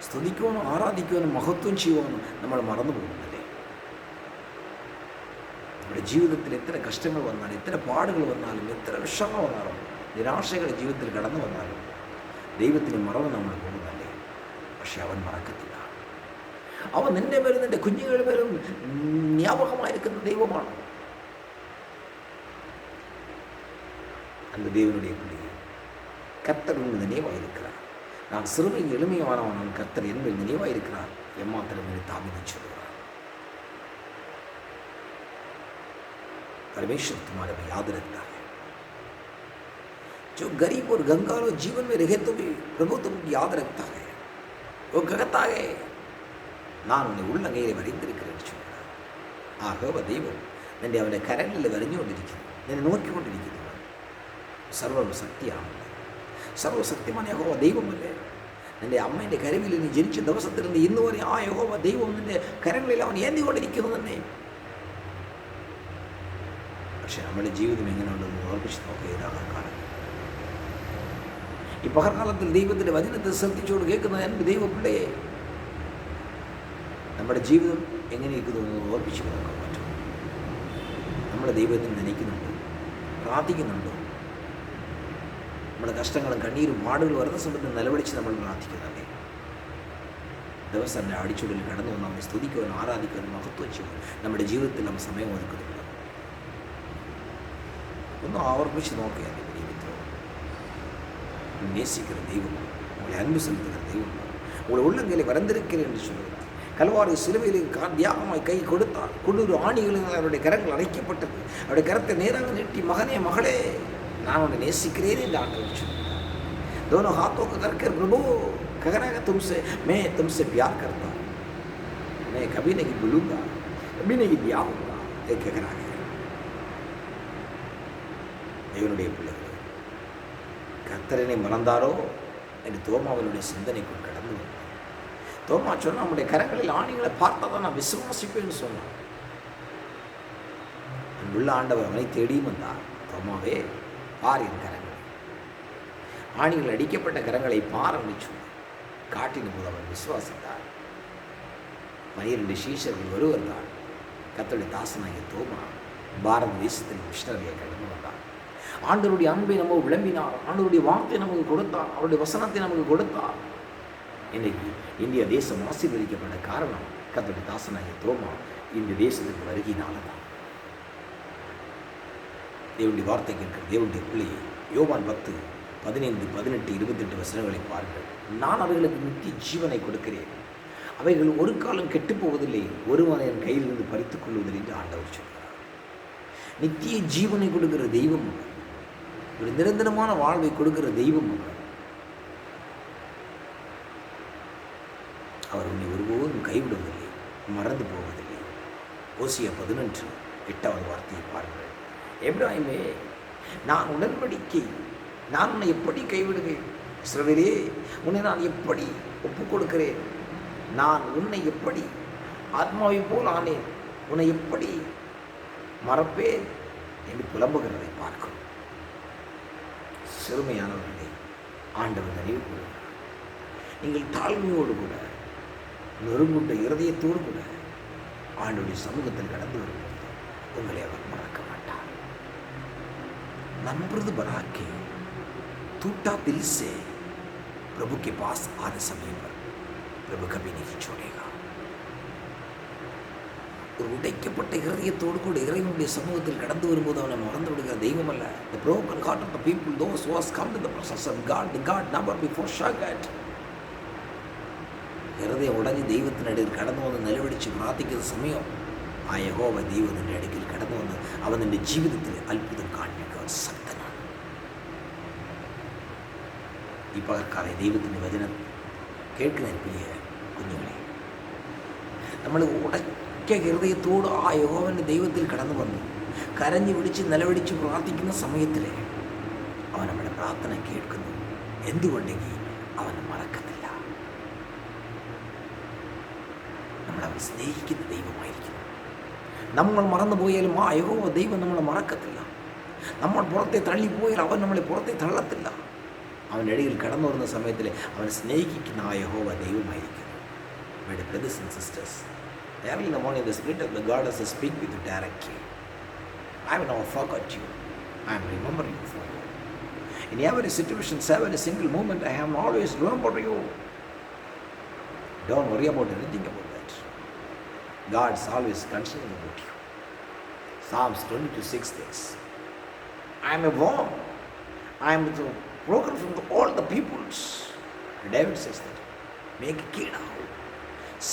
Speaker 1: സ്തുതിക്കുവാനും ആരാധിക്കുവാനും മഹത്വം ചെയ്യുവാനും നമ്മൾ മറന്നു പോകുന്നല്ലേ. നമ്മുടെ ജീവിതത്തിൽ എത്ര കഷ്ടങ്ങൾ വന്നാലും, എത്ര പാടുകൾ വന്നാലും, എത്ര വിഷമം വന്നാലും, നിരാശകൾ ജീവിതത്തിൽ കടന്നു വന്നാലും ദൈവത്തിന് മറവ് നമ്മൾ പോകുന്നല്ലേ. പക്ഷെ അവൻ മറക്കത്തില്ല. അവൻ നിൻ്റെ പേരും നിൻ്റെ കുഞ്ഞുങ്ങളുടെ പേരും ஞாபகமாയിരിക്കുന്ന ദൈവമാണ്. அந்த தேவனுடைய பிள்ளையை கர்த்தர் உங்கள் நினைவாயிருக்கிறார். நான் சிறுமை எளிமையானவன், கர்த்தர் என்பது நினைவாயிருக்கிறார். எம்மாத்திரம் என்று தாவீது சொல்கிறார். परमेश्वर तुम्हारे में याद रखता है. जो गरीब और कंगाल जीवन में रहे तो भी प्रभु तुमको याद रखता है. वो कहता है, நான் உன்னை உள்ளங்கையில் வரைந்திருக்கிறேன் சொல்கிறார். ஆகவ தெய்வம் നിന്റെ അവൻ്റെ കരങ്ങളിൽ വരഞ്ഞുകൊണ്ടിരിക്കുന്നു, നിന്നെ നോക്കിക്കൊണ്ടിരിക്കുന്നു. സർവശക്തിയാണ്, സർവശക്തിമാൻ യഹോവ ദൈവമല്ലേ. നിൻ്റെ അമ്മേൻ്റെ കരവിൽ നീ ജനിച്ച ദിവസത്തിൽ നിന്ന് ഇന്ന് വരെ ആ യഹോവ ദൈവം നിൻ്റെ കരങ്ങളിൽ അവൻ ഏന്തിക്കൊണ്ടിരിക്കുന്നു തന്നെ. പക്ഷെ നമ്മുടെ ജീവിതം എങ്ങനെയുണ്ടെന്ന് ഓർമ്മിച്ച് നോക്കുക. ഏതാകാലം ഈ പകർക്കാലത്തിൽ ദൈവത്തിൻ്റെ വചനത്തെ ശ്രദ്ധിച്ചുകൊണ്ട് കേൾക്കുന്ന എൻ്റെ ദൈവ പിള്ളയെ നമ്മുടെ ജീവിതം എങ്ങനെയിരിക്കുന്നു എന്ന് ഓർമ്മിച്ച് നോക്കാൻ പറ്റും. നമ്മുടെ ദൈവത്തിന് നനയ്ക്കുന്നുണ്ടോ, പ്രാർത്ഥിക്കുന്നുണ്ടോ? നമ്മുടെ കഷ്ടങ്ങളും കണ്ണീരും പാടുകൾ വരുന്ന സമയത്ത് നിലവിളിച്ച് നമ്മൾ പ്രാർത്ഥിക്കുന്നതല്ലേ. ദിവസം അടിച്ചുടലിൽ കടന്നു വന്ന് നമ്മെ സ്തുതിക്കുവാനും ആരാധിക്കുവാനും മഹത്വം ചെയ്യുവാൻ നമ്മുടെ ജീവിതത്തിൽ നമ്മൾ സമയം ഒതുക്കുന്നുണ്ട്. ഒന്ന് ആവർത്തിച്ച് നോക്കുക. എൻ്റെ ജീവിതത്തിലോ நேசிக்கிற தெய்வம், உங்களை அன்பு செலுத்துகிற தெய்வம், உங்களை உள்ளங்கையில் வரந்திருக்கிறேன் என்று சொல்கிறார். கல்வாரி சிலுவையில் தியாகமாய் கை கொடுத்தார். குளிர் ஆணிகளில் அவருடைய கரங்கள் அடைக்கப்பட்டது. அவருடைய கரத்தை நேராக நீட்டி, மகனே மகளே நான் உன்னை நேசிக்கிறேன் என்று ஆண்டவர் சொல்கிறார். दोनों हाथों को करके प्रभु कह रहा है तुमसे, मैं तुमसे प्यार करता हूँ, मैं कभी नहीं भूलूंगा, कभी नहीं त्यागूंगा, ये कह रहा है. தேவனுடைய பிள்ளைகள் கர்த்தரனை மறந்தாரோ என்று தோமாவினுடைய சிந்தனைக்குள் கடந்து வந்தார். தோமா சொன்னால் நம்முடைய கரங்களில் ஆணிகளை பார்த்தா தான் நான் விசுவாசிப்பேன்னு சொன்னான். அன்புள்ள ஆண்டவர் அவனை தேடியும் வந்தார். தோமாவே பார் என் கரங்கள், ஆணிகள் அடிக்கப்பட்ட கரங்களை பார் என்று சொன்னார். காட்டின போது அவன் விசுவாசித்தார். 12 சீஷர்கள் ஒருவர் தான் கர்த்தருடைய தாசனாகிய தோமா பாரத தேசத்தில் மிஷனரியை கடந்து வந்தார். ஆண்டவருடைய அன்பை நம்ம விளம்பினார். ஆண்டவருடைய வார்த்தை நமக்கு கொடுத்தார். அவருடைய வசனத்தை நமக்கு கொடுத்தார். இன்னைக்கு இந்திய தேசம் ஆசீர்வதிக்கப்பட்ட காரணம் கர்த்தருடைய தாசனாகிய தோமா இந்த தேசத்துக்கு வருகையினால தான். தேவனுடைய வார்த்தை கேட்கிற தேவனுடைய பிள்ளையை யோவான் 10, 15, 18, 28 வசனங்களை பாருங்கள். நான் அவர்களுக்கு நித்திய ஜீவனை கொடுக்கிறேன், அவைகள் ஒரு காலம் கெட்டு போவதில்லை, ஒருவன் என் கையிலிருந்து பறித்துக் கொள்வதில்லை என்று ஆண்டவர் சொல்கிறார். நித்திய ஜீவனை கொடுக்கிற தெய்வம் அவர். ஒரு நிரந்தரமான வாழ்வை கொடுக்கிற தெய்வம் அவர். அவர் உன்னை ஒருபோதும் கைவிடுவதில்லை, மறந்து போவதில்லை. ஓசியா 11:8 வார்த்தையை பாருங்கள். எப்ராஹிமே, நான் உடன்படிக்கை, நான் உன்னை எப்படி கைவிடுவேன்? இஸ்ரவேலே, உன்னை நான் எப்படி ஒப்புக் கொடுக்கிறேன்? நான் உன்னை எப்படி ஆத்மாவை போல் ஆனேன், உன்னை எப்படி மறப்பேன் என்று புலம்புகிறதை பார்க்கிறோம். சிறுமையானவர்களே, ஆண்டவர் நினைவு கூறுகிறார். நீங்கள் தாழ்மையோடு கூட, நொறுங்குண்ட இருதயத்தோடு கூட ஆண்டவருடைய சமூகத்தில் கடந்து வரும்போது உங்களை அவர் மறக்க மாட்டார். नम्रत बना के टूटा दिल से प्रभु के पास आने समय पर प्रभु कभी नहीं छोड़ेगा. ஒரு உடைக்கப்பட்ட இதயத்தோடு கூட இறைவனுடைய சமூகத்தில் கடந்து வரும்போது அவனை மறந்து விடுகிற தெய்வம் அல்ல. The broken heart of the people, those who has come to the presence of God, the God never before forgot. இருதயம் உடைஞ்சு தெய்வத்தின் அடியில் கடந்து வந்து நிலவடிச்சு பிரார்த்திக்கிற சமயம் ആ യഹോവ ദൈവത്തിൻ്റെ അടുക്കൽ കടന്നു വന്ന് അവൻ്റെ ജീവിതത്തിൽ അത്ഭുതം കാണിക്കാൻ ശക്തനാണ്. ഈ പകർക്കാതെ ദൈവത്തിൻ്റെ വചനം കേൾക്കുന്ന പ്രിയ കുഞ്ഞുങ്ങളെ, നമ്മൾ ഉടയ്ക്ക ഹൃദയത്തോട് ആ യഹോവൻ്റെ ദൈവത്തിൽ കടന്നു വന്ന് കരഞ്ഞു പിടിച്ച് നിലവിടിച്ച് പ്രാർത്ഥിക്കുന്ന സമയത്തിൽ അവൻ നമ്മുടെ പ്രാർത്ഥന കേൾക്കുന്നു. എന്തുകൊണ്ടെങ്കിൽ അവൻ മറക്കത്തില്ല. നമ്മളവൻ സ്നേഹിക്കുന്ന ദൈവമായിരിക്കുന്നു. നമ്മൾ മറന്നു പോയാലും ആ യഹോവ ദൈവം നമ്മളെ മറക്കത്തില്ല. നമ്മൾ പുറത്തെ തള്ളിപ്പോയാൽ അവൻ നമ്മളെ പുറത്തെ തള്ളത്തില്ല. അവൻ്റെ ഇടയിൽ കടന്നു വരുന്ന സമയത്തിൽ അവൻ സ്നേഹിക്കുന്ന ആ യഹോവ ദൈവമായിരിക്കുന്നു. My dear brothers and sisters, early in the morning the Spirit of the God has to speak with you directly. I will never forget you. I am remembering you for you. In every situation, every single moment, I am always remember you. Don't worry about anything about that. God is always concerned about you. Psalms 22:6 says, I am a worm. I am broken from all the peoples. David says that. मैं कीड़ा हूँ,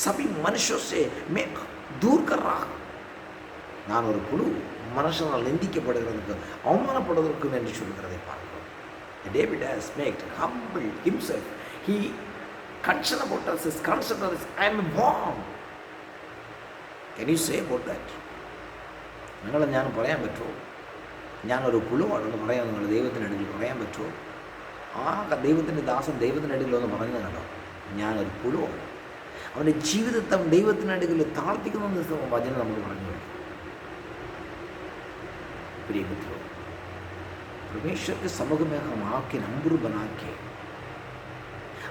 Speaker 1: सभी मनुष्यों से मैं दूर कर रहा हूँ. நான் ஒரு புழு, மனுஷனால் நிந்திக்கப்படுகிறதுக்கு அவமானப்படுவதற்கும் என்று சொல்கிறதை பார்க்கிறோம். David has made humble himself. He concerned about us, is concerned about us. I am a worm. Can you say about that? നിങ്ങളെ ഞാൻ പറയാൻ പറ്റുമോ? ഞാനൊരു പുഴുവാണെന്ന് പറയാൻ നിങ്ങൾ ദൈവത്തിനടുക്കിൽ പറയാൻ പറ്റുമോ? ആ ദൈവത്തിൻ്റെ ദാസൻ ദൈവത്തിനടുക്കിൽ ഒന്ന് പറഞ്ഞത് കണ്ടോ, ഞാനൊരു പുഴുവാണ്. അവൻ്റെ ജീവിതത്തെ ദൈവത്തിനടുക്കിൽ താഴ്ത്തിക്കുന്ന വചനം നമുക്ക് പറഞ്ഞു കൊടുക്കും. प्रिय मित्रों, परमेश्वर के समूह में हम आके नंबर बना के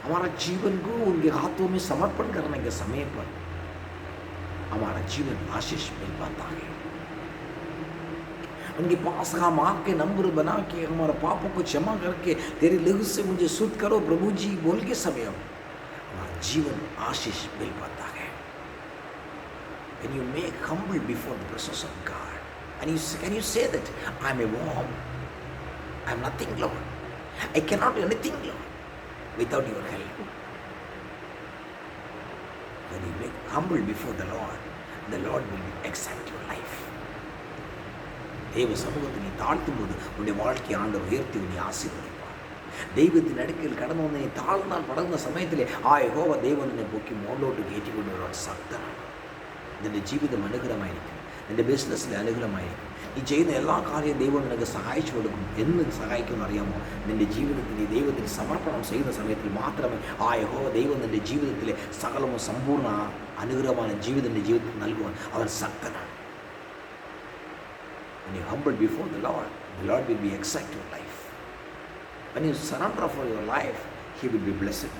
Speaker 1: हमारा जीवन को उनके हाथों में समर्पण करने के समय पर हमारा जीवन आशीष मिल पाता है. उनके पास हम आके नंबर बना के हमारे पापों को क्षमा करके तेरे लहू से मुझे शुद्ध करो प्रभु जी बोल के समय हमारा जीवन आशीष मिल पाता है. When you make humble before the presence of God, and can you say that I am a worm, I am nothing, Lord, I cannot do anything, Lord, without your help. When you make humble before the Lord will accept your life. தெய்வ சமூகத்தை நீ தாழ்த்தும் போது உன்னுடைய வாழ்க்கை ஆண்டவர் உயர்த்தி உன்னை ஆசீர்வதிப்பார். தெய்வத்தின் அடுக்கில் கடந்து வந்து நீ தாழ்ந்தால் படர்ந்த சமயத்திலே ആ യഹോവ ദൈവം നിന്നെ പൊക്കി മുകളിലോട്ട് കയറ്റിക്കൊണ്ടുവരാൻ ശക്തനാണ്. നിന്റെ ജീവിതം അനുഗ്രഹമായിരിക്കും, നിന്റെ ബിസിനസ്സിൽ അനുഗ്രഹമായിരിക്കും. നീ ചെയ്യുന്ന എല്ലാ കാര്യവും ദൈവം നിനക്ക് സഹായിച്ചു കൊടുക്കും. എന്ന് സഹായിക്കുമെന്ന് അറിയാമോ? നിന്റെ ജീവിതത്തിൽ നീ ദൈവത്തിന് സമർപ്പണം ചെയ്യുന്ന സമയത്തിൽ മാത്രമേ ആ യഹോവ ദൈവം നിന്റെ ജീവിതത്തിലെ സകലവും സമ്പൂർണ്ണ അനുഗ്രഹமான ജീവിതം നിന്റെ ജീവിതത്തിൽ നൽകുവാൻ അവൻ ശക്തനാണ്. When you humble before the Lord will be exact your life. When you surrender for your life, He will be blessed.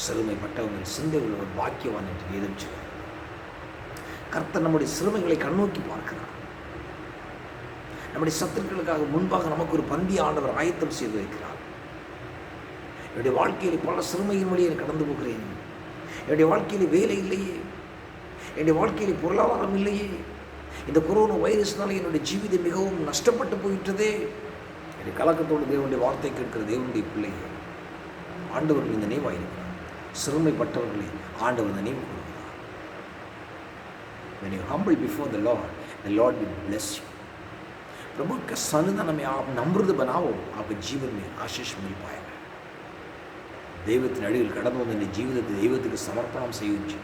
Speaker 1: சிறுமைப்பட்டவர்கள் சிந்தை உள்ளவர் பாக்கியவான் என்று வேதம் சொல்கிறார். கர்த்தர் நம்முடைய சிறுமைகளை கண்ணோக்கி பார்க்கிறார். நம்முடைய சத்துருக்களுக்காக முன்பாக நமக்கு ஒரு பந்தி ஆண்டவர் ஆயத்தம் செய்து வைக்கிறார். என்னுடைய வாழ்க்கையில் பல சிறுமையின் வழியை கடந்து போகிறேன். என்னுடைய வாழ்க்கையில் வேலை இல்லையே, என்னுடைய வாழ்க்கையில் பொருளாதாரம் இல்லையே, இந்த கொரோனா வைரஸ்னால என்னுடைய ஜீவிதம் மிகவும் நஷ்டப்பட்டு போயிட்டதே. என்னுடைய கலக்கத்தோடு தேவனுடைய வார்த்தை கேட்கிற தேவனுடைய பிள்ளைகள், ஆண்டவர் நினைவாயிருக்கிறார். சிறுமைப்பட்டவர்களை ஆண்டவர் நினைவு கூறுகிறார். When you humble before the Lord will bless you. प्रभु का सन्निधान में आप नम्रत बनाओ, आपके जीवन में आशीष मिल पाएगा. ദൈവത്തിന് അടിയിൽ കടന്നു വന്ന് നിൻ്റെ ജീവിതത്തെ ദൈവത്തിന് സമർപ്പണം ചെയ്യിച്ച്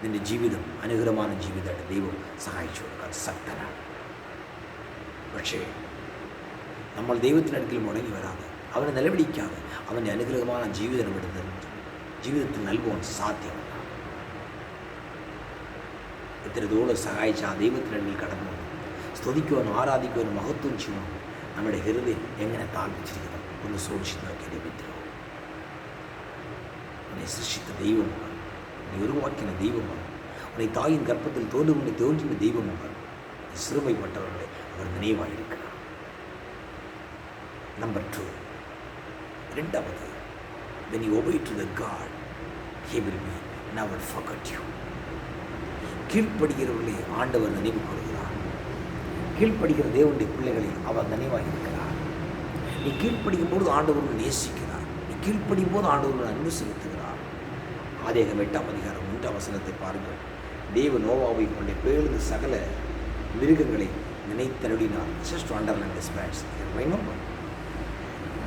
Speaker 1: നിൻ്റെ ജീവിതം അനുഗ്രഹமான ജീവിതമായിട്ട് ദൈവം സഹായിച്ചു കൊടുക്കാൻ ശക്തനാണ്. പക്ഷേ നമ്മൾ ദൈവത്തിനടുക്കൽ മുടങ്ങി വരാതെ, അവനെ നിലവിളിക്കാതെ അവൻ്റെ അനുഗ്രഹமான ജീവിതം എടുത്ത് ജീവിതത്തിൽ നൽകുവാൻ സാധ്യമല്ല. ഇത്തരത്തോളം സഹായിച്ച ആ ദൈവത്തിനടുക്കൽ കടന്നു വന്ന് സ്തുതിക്കുവാനും ആരാധിക്കുവാനും മഹത്വം ചെയ്യുവാനും നമ്മുടെ ഹൃദയം എങ്ങനെ താഴ്ന്നിച്ചിരിക്കണം ഒന്ന് സൂക്ഷിച്ച് നോക്കിയ ദൈവത്തിലോ. உன்னை சிருஷ்டித்த தெய்வமாக, உன்னை உருவாக்கின தெய்வமாக, உன்னை தாயின் கர்ப்பத்தில் உன்னை தோன்றின தெய்வமாக சிறுமைப்பட்டவர்களை அவர் நினைவாக இருக்கிறார். நம்பர் 2, இரண்டாவது, when you obey to the God, he will be never forget you. கீழ்ப்படுகிறவர்களை ஆண்டவர் நினைவு கூறுகிறார். கீழ்ப்படுகிற தேவனுடைய பிள்ளைகளை அவர் நினைவாக இருக்கிறார். நீ கீழ்ப்படியும் போது ஆண்டவர்கள் நேசிக்கிறார். நீ கீழ்ப்படியும் போது ஆண்டவர்கள் அன்பு செலுத்துகிறார். ஆதியாகமம் 8:1 பாருங்கள். தேவ நோவாவை கொண்ட 7 சகல மிருகங்களை நினைத்தருளினார். Just to underline this verse. Remember,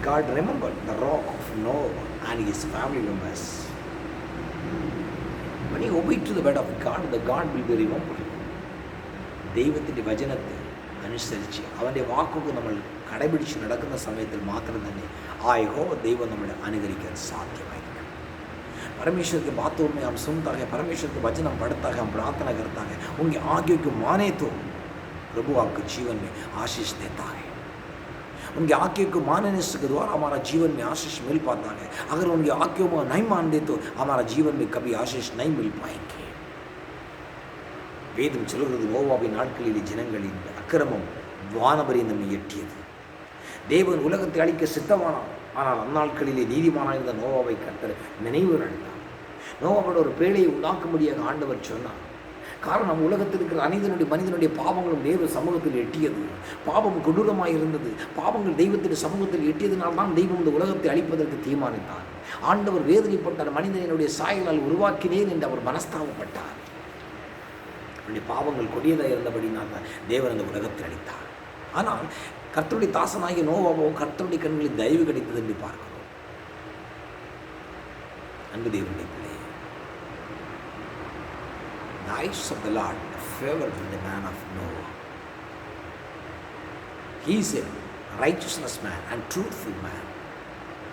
Speaker 1: God remembered the rock of Noah and his family members. When you obey to the word of God, the God will be remembered. ദൈവത്തിൻ്റെ വചനത്തെ അനുസരിച്ച് അവൻ്റെ വാക്കുകൾ നമ്മൾ കടപിടിച്ച് നടക്കുന്ന സമയത്തിൽ മാത്രം തന്നെ ആ യഹോവ ദൈവം നമ്മളെ അനുകരിക്കാൻ സാധ്യമായിരിക്കും. परमेश्वर की बातों में हम सुनता है, परमेश्वर के वचन हम पढ़ता है, हम प्रार्थना करता है, उनकी आज्ञा को माने तो प्रभु आपके जीवन में आशीष देता है. उनकी आज्ञा को मानने से द्वारा हमारा जीवन में आशीष मिल पाता है. अगर उनकी आज्ञा को नहीं मान दे तो हमारा जीवन में कभी आशीष नहीं मिल पाएंगे. வேதம் சொல்கிறது, நோவாவின் நாட்களில் ஜனங்களின் அக்கிரமம் வானபரியந்தம் எட்டியது. தேவன் உலகத்தை அழிக்க சித்தமானார். ஆனால் அந்நாட்களிலே நீதிமானாக இருந்த நோவாவை கர்த்தர் நினைவு அடைந்தார். நோவாவோட ஒரு பேழையை உண்டாக்கும்படியாக ஆண்டவர் சொன்னார். காரணம், உலகத்தில் இருக்கிற மனிதனுடைய பாவங்களும் தேவ சமூகத்தில் எட்டியது. பாவம் கொடூரமாக இருந்தது. பாவங்கள் தெய்வத்தின் சமூகத்தில் எட்டியதினால்தான் தெய்வம் இந்த உலகத்தை அழிப்பதற்கு தீர்மானித்தார். ஆண்டவர் வேதனைப்பட்டார். மனிதனுடைய சாயலால் உருவாக்கினேன் என்று அவர் மனஸ்தாபப்பட்டார். அவருடைய பாவங்கள் கொடியதாக இருந்தபடினால் தான் தேவன் அந்த உலகத்தை அழித்தார். ஆனால் கர்த்தருடைய தாசனாகிய நோவாவும் கர்த்தருடைய கண்களில் தயவு கிடைத்தது என்று பார்க்கிறோம். அன்பு தேவனுடைய பிள்ளை, the eyes of the Lord favored the man of Noah. He is a righteousness man and truthful man,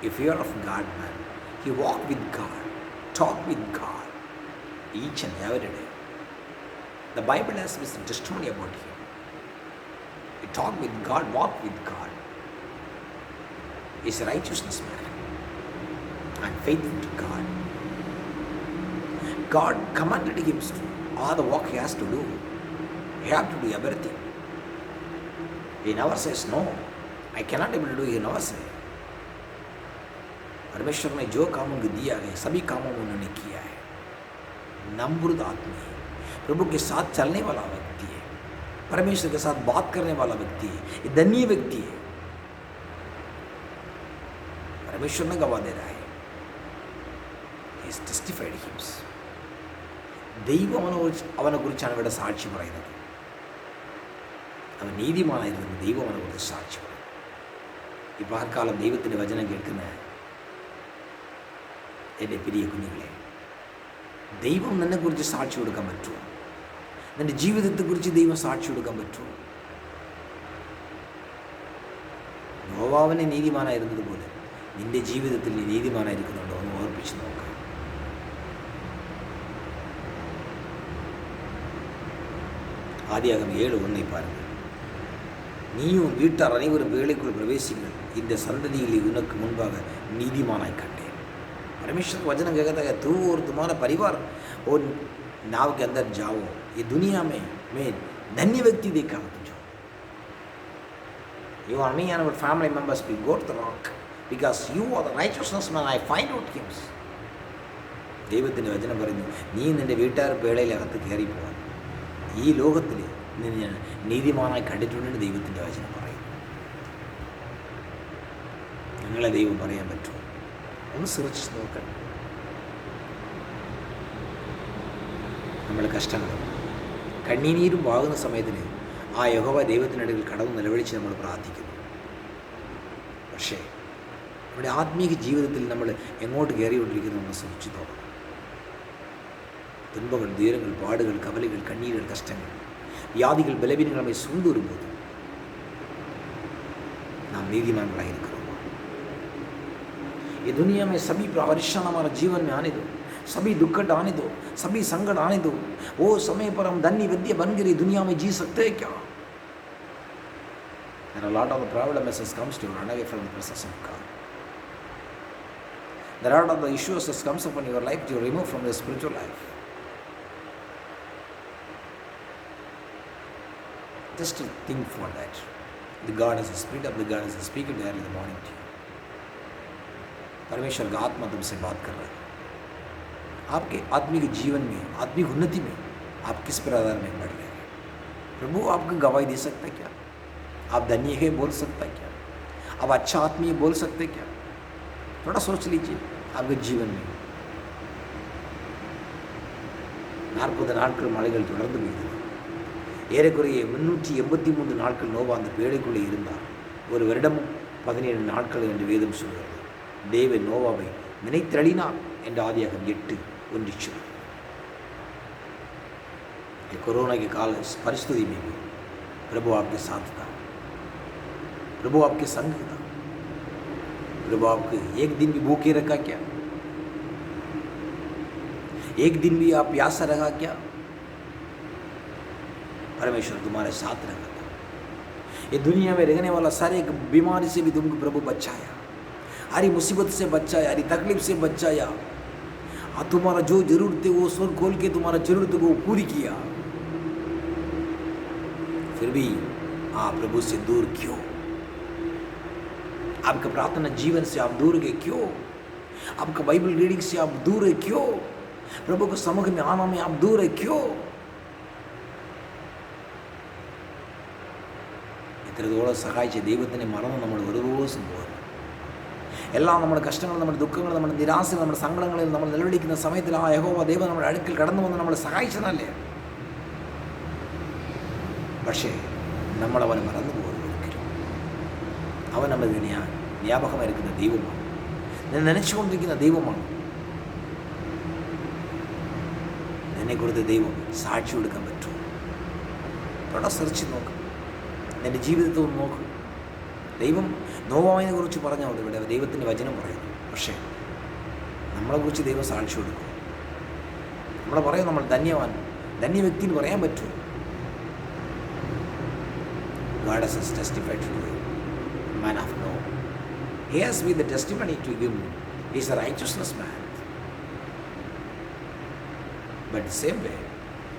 Speaker 1: a fear of God man. He walked with God, talked with God each and every day. The Bible has this testimony about him. He talked with God, walked with God. He is a righteousness man and faithful to God. God commanded him to all the work he has to do. He has to do everything. He never says no, I cannot able to do. He never say. परमेश्वर ने जो काम उनको दिया है सभी कामों में उन्होंने किया है. नम्रता आदमी है, प्रभु के साथ चलने वाला व्यक्ति है, परमेश्वर के साथ बात करने वाला व्यक्ति है, ये धन्य व्यक्ति है. परमेश्वर ने गवाह दे रहा है. He is testified him. ദൈവം അവനെ കുറിച്ചാണ് ഇവിടെ സാക്ഷി പറയുന്നത്. അവൻ നീതിമാനായിരുന്നു. ദൈവം അവനെ കുറിച്ച് സാക്ഷി പറയും. ഇപ്പോൾ ആർക്കാലം ദൈവത്തിൻ്റെ വചനം കേൾക്കുന്ന എൻ്റെ പ്രിയ കുഞ്ഞുങ്ങളെ, ദൈവം നിന്നെക്കുറിച്ച് സാക്ഷി കൊടുക്കാൻ പറ്റുമോ? നിൻ്റെ ജീവിതത്തെക്കുറിച്ച് ദൈവം സാക്ഷി കൊടുക്കാൻ പറ്റുമോ? നോവാവിനെ നീതിമാനായിരുന്നത് പോലെ നിൻ്റെ ജീവിതത്തിൽ നീ നീതിമാനായിരിക്കുന്നുണ്ടോ എന്ന് ഓർപ്പിച്ച് നോക്കാം. ஆதியாகமம் 7:1 பாருங்கள். நீயும் வீட்டார் அனைவரும் வேலைக்குள் பிரவேசிங்கள், இந்த சந்ததியில் உனக்கு முன்பாக நீதிமானாய் கண்டேன். परमेश्वर का वचन कहता है, तू और तुम्हारा परिवार और नाव के अंदर जाओ, ये दुनिया में मैं धन्य व्यक्ति देखा तुझे. You and me and our family members will go to the rock. because you are the righteousness man, I find out him. ദൈവത്തിൻ്റെ വചനം പറയുന്നു, നീ നിൻ്റെ വീട്ടുകാർ പേളയിലകത്ത് കയറിപ്പോകാൻ ഈ ലോകത്തിൽ നിന്നെ ഞാൻ നീതിമാനായി കണ്ടിട്ടുണ്ടെന്ന് ദൈവത്തിൻ്റെ വചനം പറയും. നിങ്ങളെ ദൈവം പറയാൻ പറ്റുമോ? ഒന്ന് സെർച്ച് നോക്കണം. നമ്മൾ കഷ്ടങ്ങളും കണ്ണീനീരും വാകുന്ന സമയത്തിന് ആ യഹോവ ദൈവത്തിനിടയിൽ കടന്ന് നിലവിളിച്ച് നമ്മൾ പ്രാർത്ഥിക്കുന്നു. പക്ഷേ നമ്മുടെ ആത്മീയ ജീവിതത്തിൽ നമ്മൾ എങ്ങോട്ട് കയറിക്കൊണ്ടിരിക്കുന്നു എന്ന് ശ്രമിച്ചു നോക്കണം. തുன்பങ്ങൾ, ദൂരങ്ങൾ, പാടുകൾ, കവലകൾ, കണ്ണീരുകൾ, കഷ്ടങ്ങൾ, വ്യാധികൾ, ബലവീനങ്ങളുമായി സൂണ്ടൂരുമ്പോൾ നാം നീതിമാന്മാരായിരിക്കുന്നു. ये दुनिया में सभी परेशान हमारा जीवन में आने दो, सभी दुखट आने दो, सभी संकट आने दो. वो समय पर हम धन्य विद्या बन कर दुनिया में जी सकते हैं क्या? There are a lot of the problems that comes to run away from the presence of God. There are a lot of the issues that comes upon your life to remove from the spiritual life. Just to think for that. The God is a spirit of the God is a speaker there in the morning to you. परमेश्वर का आत्मा तुमसे बात कर रहा है. आपके आत्मिक जीवन में, आत्मिक उन्नति में आप किस प्रकार में बढ़ रहे हैं? प्रभु आपको गवाही दे सकता है क्या? आप धन्य है बोल सकता है क्या? आप अच्छा आत्मीय बोल सकते क्या? थोड़ा सोच लीजिए. आपके जीवन में 40 நாட்கள் மழைகள் தொடர்ந்து பெய்தது. ஏறக்குறைய 383 நாட்கள் நோவா அந்த பேழைக்குள்ளே இருந்தார். ஒரு வருடமும் 17 நாட்கள் என்று வேதம் சொல்கிறது. தேவன் நோவாவை நினைத்தளினார் என்று ஆதியாகமம் 8:1 कोरोना के काल परिस्थिति में भी प्रभु आपके साथ था, प्रभु आपके संग था. प्रभु आपको एक दिन भी भूखे रखा क्या? एक दिन भी आप प्यासा रखा क्या? परमेश्वर तुम्हारे साथ रखा था. ये दुनिया में रहने वाला सारे बीमारी से भी तुमको प्रभु बचाया, हरी मुसीबत से बचाया, हरी तकलीफ से बचाया. और तुम्हारा जो जरूरत है वो स्वर खोल के तुम्हारा जरूरत को पूरी किया. फिर भी आप प्रभु से दूर क्यों? आपका प्रार्थना जीवन से आप दूर गए क्यों? आपका बाइबल रीडिंग से आप दूर है क्यों? प्रभु के समूह में आना में आप दूर है क्यों? ഇത്രത്തോളം സഹായിച്ച ദൈവത്തിനെ മറന്ന് നമ്മൾ ഒരു ദിവസം പോകും. എല്ലാം നമ്മുടെ കഷ്ടങ്ങൾ, നമ്മുടെ ദുഃഖങ്ങൾ, നമ്മുടെ നിരാശകൾ, നമ്മുടെ സങ്കടങ്ങളിൽ നമ്മൾ നിലവിളിക്കുന്ന സമയത്തിൽ ആ യഹോവ ദൈവം നമ്മുടെ അടുക്കൽ കടന്നു വന്ന് നമ്മളെ സഹായിച്ചതല്ലേ? പക്ഷേ നമ്മളവനെ മറന്നു പോകുന്നു ഒരിക്കലും. അവൻ നമ്മുടെ ജ്ഞാപകമായിരിക്കുന്ന ദൈവമാണ്, നനച്ചുകൊണ്ടിരിക്കുന്ന ദൈവമാണ്. നിന്നെക്കുറിച്ച് ദൈവം സാക്ഷി കൊടുക്കാൻ പറ്റുമോ? അവിടെ സെർച്ച് നോക്ക്, എൻ്റെ ജീവിതത്തെ ഒന്ന് നോക്ക്. ദൈവം നോവാവിനെ കുറിച്ച് പറഞ്ഞാൽ ഇവിടെ ദൈവത്തിൻ്റെ വചനം പറയുന്നു. പക്ഷേ നമ്മളെക്കുറിച്ച് ദൈവം സാക്ഷി കൊടുക്കും. നമ്മളെ പറയും നമ്മൾ ധന്യവാൻ, ധന്യ വ്യക്തി എന്ന് പറയാൻ പറ്റുമോ? God has testified to you, man of no. He has been the testimony to him. He is a righteousness man. But the same way,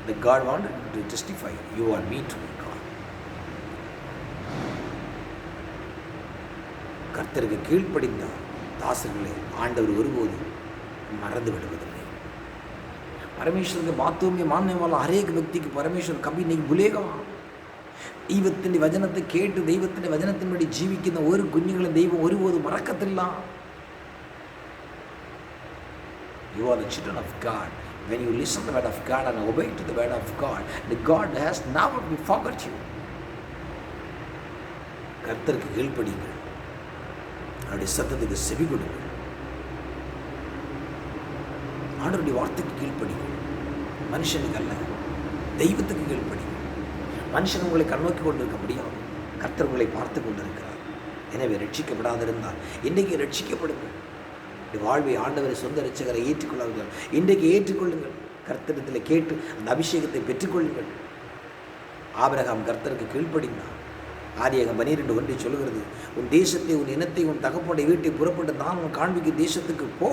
Speaker 1: that God wanted to testify you and me to God. கர்த்தருக்கு கீழ்ப்படிந்த தாசர்களை ஆண்டவர் ஒருபோதும் மறந்து விடுவதில்லை. परमेश्वर के बातों में मानने वाला हर एक व्यक्ति को परमेश्वर कभी नहीं भूलेगा. ദൈവത്തിൻ്റെ വചനത്തെ കേട്ട് ദൈവത്തിൻ്റെ വചനത്തിന് വേണ്ടി ജീവിക്കുന്ന ഒരു കുഞ്ഞുങ്ങളെ ദൈവം ഒരുപോലും മറക്കത്തില്ല. You are the children of God. When you listen to the word of God and obey to the word of God, the God has never forgot you. கர்த்தருக்கு கீழ்ப்படியுங்கள், அவருடைய சத்தத்துக்கு செவி கொடுங்கள், ஆண்டவருடைய வார்த்தைக்கு கீழ்ப்படியுங்கள். மனுஷனுக்கு அல்ல, தெய்வத்துக்கு கீழ்ப்படியுங்கள். மனுஷன் உங்களை கண்ணோக்கி கொண்டிருக்க முடியாது, கர்த்தர் உங்களை பார்த்து கொண்டிருக்கிறார். எனவே ரட்சிக்கப்படாதிருந்தால் இன்றைக்கு ரட்சிக்கப்படுங்கள். வாழ்வை ஆண்டவரை சொந்த ரட்சகரை ஏற்றுக்கொள்ளார்கள். இன்றைக்கு ஏற்றுக்கொள்ளுங்கள். கர்த்தரிடத்தில் கேட்டு அந்த அபிஷேகத்தை பெற்றுக்கொள்ளுங்கள். ஆபிரகாம் கர்த்தருக்கு கீழ்ப்படிந்தான். ஆதியாகமம் 12:1 சொல்கிறது, உன் தேசத்தை, உன் இனத்தை, உன் தகப்பனுடைய வீட்டை புறப்பட்டு நான் உன் காண்பிக்கும் தேசத்துக்கு போ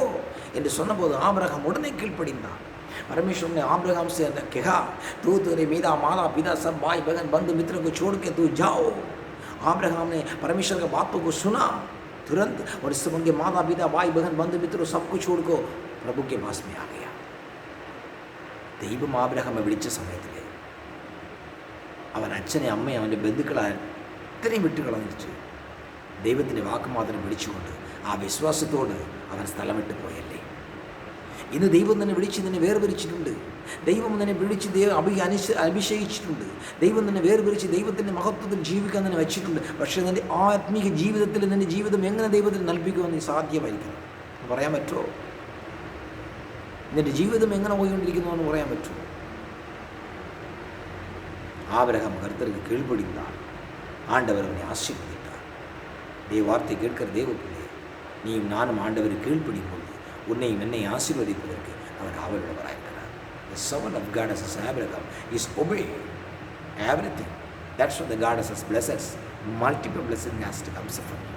Speaker 1: என்று சொன்னபோது ஆபிரகாம் உடனே கீழ்ப்படிந்தான். परमेश्वर ने आब्राहम से कहा, तू तेरे मेरा माता पिता सब भाई बहन बंधु मित्रों को छोड़ के तू जाओ. आब्राहम ने परमेश्वर की बातों को सुना तुरंत और इस समय उनके माता पिता भाई बहन बंधु मित्रों सब कुछ छोड़ को प्रभु के पास में आ गया. ദൈവം ആബ്രഹാമെ വിളിച്ച സമയത്തിൽ അവൻ അച്ഛനെ അമ്മയെ അവൻ്റെ ബന്ധുക്കളെ ഇത്രയും വിട്ടുകളഞ്ഞിട്ട് ദൈവത്തിൻ്റെ വാക്ക് മാത്രം പിടിച്ചുകൊണ്ട് ആ വിശ്വാസത്തോട് അവൻ സ്ഥലം വിട്ടു പോയല്ലേ. ഇന്ന് ദൈവം തന്നെ വിളിച്ച് നിന്നെ വേർതിരിച്ചിട്ടുണ്ട്. ദൈവം നിന്നെ വിളിച്ച് അഭിഷേകിച്ചിട്ടുണ്ട്. ദൈവം നിന്നെ വേർതിരിച്ച് ദൈവത്തിൻ്റെ മഹത്വത്തിൽ ജീവിക്കാൻ തന്നെ വെച്ചിട്ടുണ്ട്. പക്ഷേ നിൻ്റെ ആത്മീയ ജീവിതത്തിൽ നിൻ്റെ ജീവിതം എങ്ങനെ ദൈവത്തിൽ നൽകുമെന്ന് സാധ്യമായിരിക്കണം. പറയാൻ പറ്റുമോ? നിൻ്റെ ജീവിതം എങ്ങനെ പോയിക്കൊണ്ടിരിക്കുന്നു എന്ന് പറയാൻ പറ്റുമോ? ஆபிரகாம் கர்த்தருக்கு கீழ்ப்படிந்தான். ஆண்டவர் அவனை ஆசீர்வதித்தார். தேவ வார்த்தை கேட்கிற தேவ பிள்ளை, நீயும் நானும் ஆண்டவருக்கு கீழ்ப்படியும் போது உன்னையும் என்னை ஆசீர்வதிப்பதற்கு அவர் ஆவலுள்ளவராயிருக்கிறார். The servant of God as Abraham is obeying everything. That's what the God has blessed us. Multiple blessings has to come from him.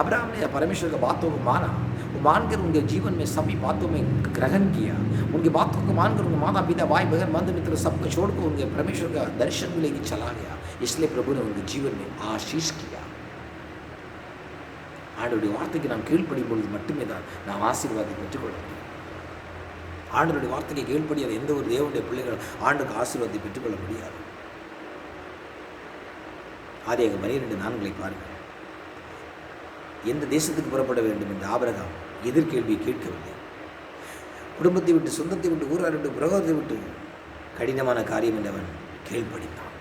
Speaker 1: Abraham ने परमेश्वर की बातों को माना, वो मानकर उनके जीवन में सभी बातों में ग्रहण किया. उनकी बातों को मानकर उनके माता पिता भाई बहन बंधु मित्र सबको छोड़कर उनके परमेश्वर का दर्शन को लेकर चला गया. इसलिए प्रभु ने उनके जीवन में आशीष किया. ஆண்டவருடைய வார்த்தைக்கு நாம் கீழ்ப்படியும் பொழுது மட்டுமே தான் நாம் ஆசீர்வாதத்தை பெற்றுக்கொள்ள முடியும். ஆண்டவருடைய வார்த்தைக்கு கீழ்ப்படியாத எந்த ஒரு தேவனுடைய பிள்ளைகள் ஆண்டுக்கு ஆசீர்வாதத்தை பெற்றுக்கொள்ள முடியாது. ஆதியாகமம் 12:4 பாருங்கள். எந்த தேசத்துக்கு புறப்பட வேண்டும் என்று ஆபிரகாம் எதிர்கேள்வியை கேட்கவில்லை. குடும்பத்தை விட்டு, சொந்தத்தை விட்டு, ஊராரை விட்டு, பிரகத்தை விட்டு कठिनமான காரியம் என்று அவன் கீழ்ப்படிந்தான்.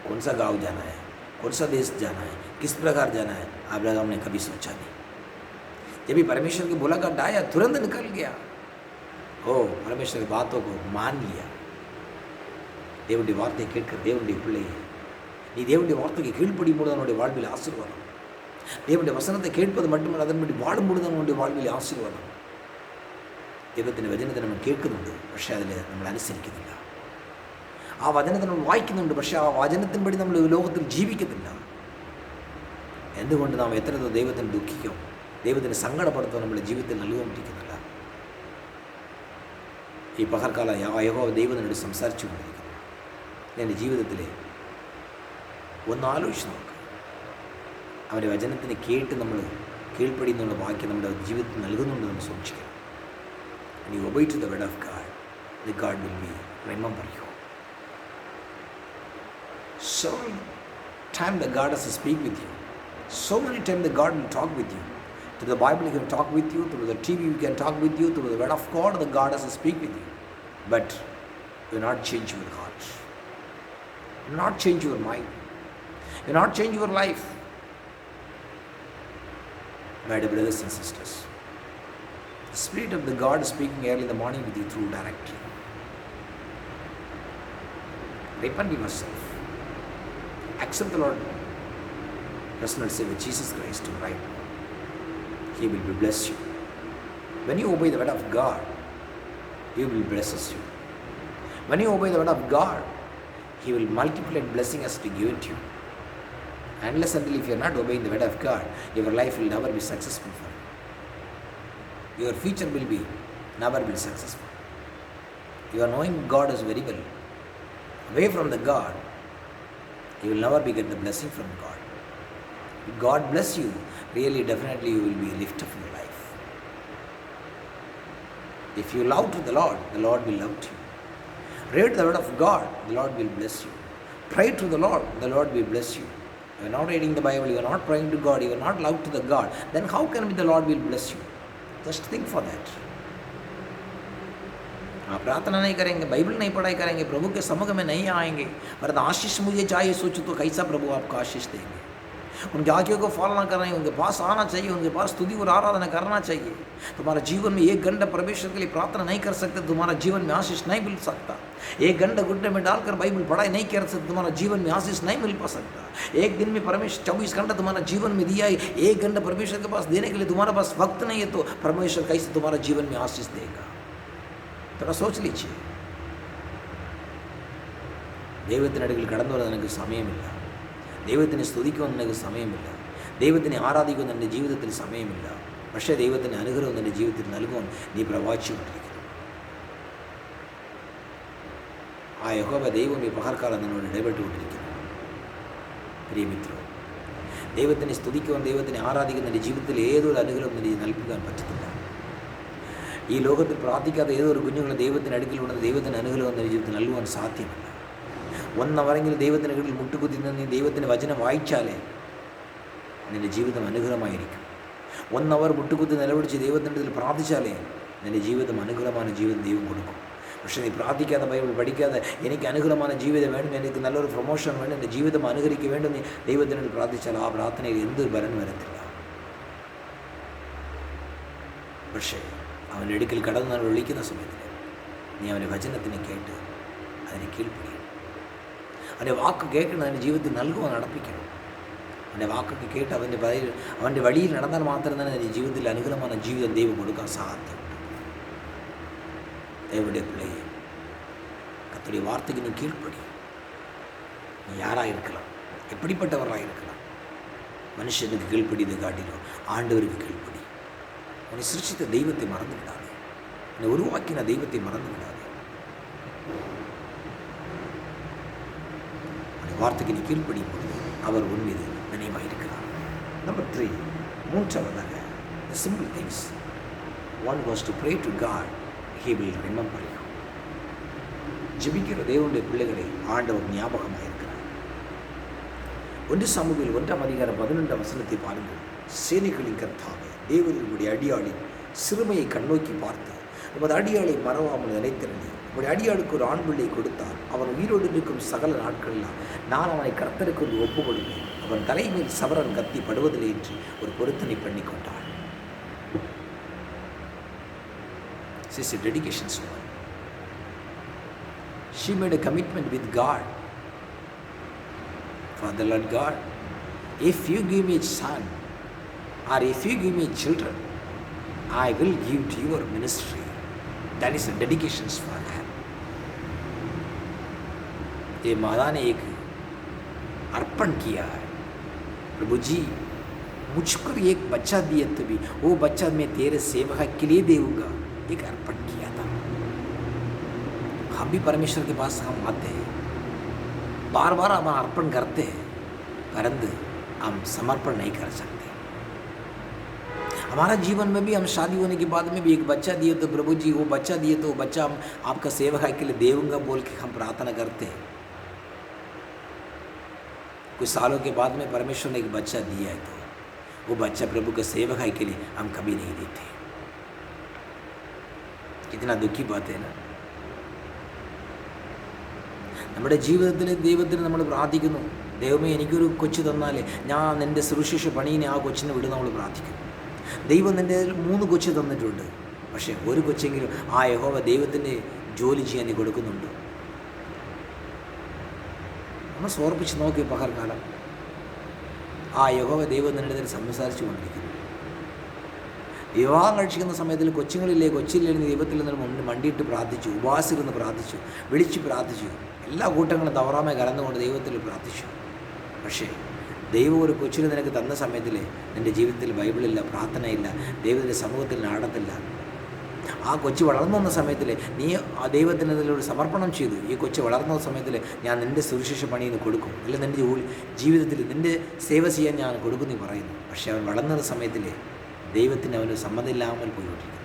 Speaker 1: कौन सा गाँव जाना है, कौन सा देश जाना है, किस प्रकार जाना है, अब्राहम ने कभी सोचा नहीं. जब भी परमेश्वर की मुलाकात आया तुरंत निकल गया. ओ परमेश्वर की बातों को मान लिया. தேவனுடைய வார்த்தை கேட்கிற தேவனுடைய பிள்ளையே, நீ தேவனுடைய வார்த்தைக்கு கீழ்ப்படியும் பொழுது அவனுடைய வாழ்வில் ஆசீர்வாதம். தேவனுடைய வசனத்தை கேட்பது மட்டுமல்ல, அதன்படி வாழும் பொழுது அவனுடைய வாழ்வில் ആശീർവാദം. ദൈവത്തിൻ്റെ വചനത്തെ നമ്മൾ കേൾക്കുന്നുണ്ട്, പക്ഷേ അതിൽ നമ്മൾ അനുസരിക്കുന്നില്ല. ആ വചനത്തെ നമ്മൾ വായിക്കുന്നുണ്ട്, പക്ഷേ ആ വചനത്തിൻപടി നമ്മൾ ലോകത്തിൽ ജീവിക്കുന്നില്ല. എന്തുകൊണ്ട് നാം എത്ര ദൈവത്തിന് ദുഃഖിക്കും, ദൈവത്തിന് സങ്കടപ്പെടുത്താൻ നമ്മുടെ ജീവിതത്തിൽ നൽകുകൊണ്ടിരിക്കുന്നില്ല. ഈ പകൽക്കാല യഹോവ ദൈവത്തിനോട് സംസാരിച്ചു കൊണ്ടിരിക്കുന്നു. എൻ്റെ ജീവിതത്തിൽ ഒന്ന് ആലോചിച്ച് നോക്ക്. അവൻ്റെ വചനത്തിന് കേട്ട് നമ്മൾ കീഴ്പ്പടിന്നുള്ള വാക്യം നമ്മുടെ ജീവിതത്തിൽ നൽകുന്നുണ്ട് എന്ന് സൂക്ഷിക്കണം. And you obey to the word of God, the God will be remember you. So many times the God has to speak with you. So many times the God will talk with you. Through the Bible he can talk with you, through the TV he can talk with you, through the word of God the God has to speak with you. But you will not change your heart. You will not change your mind. You will not change your life. My dear brothers and sisters, the Spirit of the God is speaking early in the morning with you through directly. Repent yourself. Accept the Lord, personal Savior Jesus Christ to right now. He will bless you. When you obey the word of God, He will bless you. When you obey the word of God, He will multiply blessing as to give it to you. Unless until if you are not obeying the word of God, your life will never be successful for you. Your future will be never be successful. You are knowing God is very well. Away from the God, you will never be get the blessing from God. If God bless you, really definitely you will be a lift of your life. If you love to the Lord will love to you. Read the word of God, the Lord will bless you. Pray to the Lord will bless you. You are not reading the Bible, you are not praying to God, you are not loved to the God, then how can the Lord will bless you? Just think for that. आप प्रार्थना नहीं करेंगे, बाइबल नहीं पढ़ाई करेंगे, प्रभु के समूह में नहीं आएंगे, पर आशीष मुझे चाहिए, सोचो तो कैसा प्रभु आपको आशीष देंगे. उनकी आज्ञा को फॉलो करना है, उनके पास आना चाहिए, उनके पास स्तुति और आराधना करना चाहिए. तुम्हारा जीवन में 1 घंटा परमेश्वर के लिए प्रार्थना नहीं कर सकते, तुम्हारा जीवन में आशीष नहीं मिल सकता. 1 घंटा घुटने में डालकर बाइबल पढ़ाई नहीं कर सकते, तुम्हारा जीवन में आशीष नहीं मिल पा सकता. एक दिन में परमेश्वर 24 घंटा तुम्हारा जीवन में दिया है, 1 घंटा परमेश्वर के पास देने के लिए तुम्हारे पास वक्त नहीं है, तो परमेश्वर कैसे तुम्हारा जीवन में आशीष देगा? थोड़ा सोच लीजिए. ദൈവത്തിനടുക്കൽ കടന്നു വരാൻ എനിക്ക് സമയമില്ല, ദൈവത്തിനെ സ്തുതിക്കുവാൻ എനിക്ക് സമയമില്ല, ദൈവത്തിനെ ആരാധിക്കുവാൻ എൻ്റെ ജീവിതത്തിൽ സമയമില്ല, പക്ഷേ ദൈവത്തിൻ്റെ അനുഗ്രഹം എൻ്റെ ജീവിതത്തിൽ നൽകുവാൻ നീ പ്രവാചിച്ചുകൊണ്ടിരിക്കുന്നു. ആ യഹോവ ദൈവം ഈ പകൽക്കാലം നിന്നോട് ഇടപെട്ടുകൊണ്ടിരിക്കുന്നു. പ്രിയമിത്രോ, ദൈവത്തിനെ സ്തുതിക്കുവാൻ, ദൈവത്തിനെ ആരാധിക്കുന്ന എൻ്റെ ജീവിതത്തിൽ ഏതൊരു അനുഗ്രഹം എനിക്ക് നൽകാൻ പറ്റത്തില്ല. ഈ ലോകത്തിൽ പ്രാർത്ഥിക്കാത്ത ഏതൊരു കുഞ്ഞുങ്ങളെ ദൈവത്തിന് അടുക്കലുണ്ടെന്ന് ദൈവത്തിന് അനുഗ്രഹം എൻ്റെ ജീവിതത്തിൽ നൽകുവാൻ സാധ്യമല്ല. ഒന്നവരെങ്കിലും ദൈവത്തിൻ്റെ കീഴിൽ മുട്ടുകുത്തി നിന്ന് ദൈവത്തിൻ്റെ വചനം വായിച്ചാലേ നിൻ്റെ ജീവിതം അനുഗ്രഹമായിരിക്കും. ഒന്നവർ മുട്ടുകുത്തി നിലവിളിച്ച് ദൈവത്തിൻ്റെ ഇതിൽ പ്രാർത്ഥിച്ചാലേ നിൻ്റെ ജീവിതം അനുഗ്രഹமான ജീവിതം ദൈവം കൊടുക്കും. പക്ഷേ നീ പ്രാർത്ഥിക്കാതെ, ബൈബിൾ പഠിക്കാതെ, എനിക്ക് അനുഗ്രഹமான ജീവിതം വേണം, എനിക്ക് നല്ലൊരു പ്രൊമോഷൻ വേണം, എൻ്റെ ജീവിതം അനുഗ്രഹിക്കുക വേണ്ടും നീ ദൈവത്തിനോട് പ്രാർത്ഥിച്ചാൽ ആ പ്രാർത്ഥനയിൽ എന്തൊരു ബലം വരത്തില്ല. പക്ഷേ അവൻ്റെ അടുക്കൽ കടന്ന് നമ്മൾ വിളിക്കുന്ന സമയത്ത് നീ അവൻ്റെ വചനത്തിനെ കേട്ട് അതിനെ കീഴ്പ്പിടിക്കണം. അവൻ്റെ വാക്ക് കേൾക്കണം, അവൻ്റെ ജീവിതത്തിൽ നൽകുവാൻ നടപ്പിക്കണം. അവൻ്റെ വാക്കൊക്കെ കേട്ട് അവൻ്റെ വഴിയിൽ നടന്നാൽ മാത്രം തന്നെ എൻ്റെ ജീവിതത്തിൽ അനുകൂലமான ജീവിതം ദൈവം കൊടുക്കാൻ സാധ്യതയുണ്ട്. എവിടെ பிள்ளை கர்த்தருடைய வார்த்தைக்கு நீ கீழ்ப்படி. நீ யாராக இருக்கலாம், எப்படிப்பட்டவராக இருக்கலாம், மனுஷனுக்கு கீழ்ப்படியதை காட்டிலும் ஆண்டவருக்கு கீழ்ப்படி. உன்னை சிருஷ்டித்த தெய்வத்தை மறந்து விடாதே, உன்னை உருவாக்கின தெய்வத்தை மறந்து விடாதே. அந்த வார்த்தைக்கு நீ கீழ்ப்படியும் பொழுது அவர் உன் மீது நினைவாக இருக்கிறார். நம்பர் 3, மூன்றாவதாக the simple things. One was to pray to God, he will remember you. ஜெபிக்கிற தேவனுடைய பிள்ளைகளை ஆண்டவர் ஞாபகமாக இருக்கிறார். 1 சாமுவேல் 1:12 பாருங்கள். சேனைகளின் கர்த்தாவே, தேவனுடைய அடியாளின் சிறுமையை கண்ணோக்கி பார்த்து உமது அடியாளை மறவாமல் நினைத்திருந்தேன். உம்முடைய அடியாளுக்கு ஒரு ஆண் பிள்ளை கொடுத்தார். அவன் உயிரோடு இருக்கும் சகல நாட்களெல்லாம் நான் அவனை கர்த்தருக்கு ஒப்பு கொடுப்பேன். அவன் தலைமையில் சவரன் கத்தி படுவதில்லை என்று ஒரு பொருத்தனை பண்ணி கொண்டான். She is a dedication woman. She made a commitment with God. Father Lord God, if you give me a son or if you give me children, I will give to your ministry. That is a dedication for her. ये माता ने एक अर्पण किया है. प्रभु जी, मुझको एक बच्चा दिए तो भी वो बच्चा मैं तेरे सेवा के लिए देऊँगा. एक अर्पण किया था. हम भी परमेश्वर के पास हम आते हैं, बार बार हम अर्पण करते हैं, परंतु हम समर्पण नहीं कर सकते. हमारा जीवन में भी हम शादी होने के बाद में भी एक बच्चा दिए तो प्रभु जी वो बच्चा दिए तो वो बच्चा हम आपका सेवा के लिए देऊँगा बोल के हम प्रार्थना करते हैं. कुछ सालों के बाद में परमेश्वर ने एक बच्चा दिया है तो वो बच्चा प्रभु के सेवा के लिए हम कभी नहीं देते. कितना दुखी बात है ना. നമ്മുടെ ജീവിതത്തിൽ ദൈവത്തിന് നമ്മൾ പ്രാർത്ഥിക്കുന്നു, ദൈവമേ എനിക്കൊരു കൊച്ചു തന്നാലേ ഞാൻ എൻ്റെ സുരക്ഷിത പണിയെ ആ കൊച്ചിനെ വിടും നമ്മൾ പ്രാർത്ഥിക്കുന്നു. ദൈവം നിൻ്റെ 3 കൊച്ചു തന്നിട്ടുണ്ട്, പക്ഷേ ഒരു കൊച്ചെങ്കിലും ആ യഹോവ ദൈവത്തിൻ്റെ ജോലി ചെയ്യാൻ നീ കൊടുക്കുന്നുണ്ട്. നമ്മൾ സമർപ്പിച്ച് നോക്കി പകർക്കാലം ആ യഹോവ ദൈവം നിൻ്റെ സംസാരിച്ചു കൊണ്ടിരിക്കുന്നു. വിവാഹം കഴിച്ചിരിക്കുന്ന സമയത്തിൽ കൊച്ചുങ്ങളില്ലേ കൊച്ചില്ലേ ദൈവത്തിൽ നിന്ന് മണ്ടിയിട്ട് പ്രാർത്ഥിച്ചു, ഉപവാസിരുന്ന് പ്രാർത്ഥിച്ചു, വിളിച്ച് പ്രാർത്ഥിച്ചു, എല്ലാ കൂട്ടങ്ങളും തവറാമെ കലർന്നുകൊണ്ട് ദൈവത്തിൽ പ്രാർത്ഥിച്ചു. പക്ഷേ ദൈവം ഒരു കൊച്ചിനെ നിനക്ക് തന്ന സമയത്തിൽ നിൻ്റെ ജീവിതത്തിൽ ബൈബിളില്ല, പ്രാർത്ഥനയില്ല, ദൈവത്തിൻ്റെ സമൂഹത്തിൽ നാടത്തില്ല. ആ കൊച്ചു വളർന്നു വന്ന സമയത്തിൽ നീ ആ ദൈവത്തിന് ഇതിലൊരു സമർപ്പണം ചെയ്തു. ഈ കൊച്ചു വളർന്ന സമയത്തിൽ ഞാൻ നിൻ്റെ സുവിശേഷ പണിയിൽ കൊടുക്കും, അല്ലെങ്കിൽ നിൻ്റെ ജീവിതത്തിൽ നിൻ്റെ സേവ ചെയ്യാൻ ഞാൻ കൊടുക്കും നീ പറയുന്നു. പക്ഷേ അവൻ വളർന്ന സമയത്തിൽ ദൈവത്തിന് അവന് സമ്മതമില്ലാமல் പോയിക്കൊണ്ടിരിക്കുന്നു.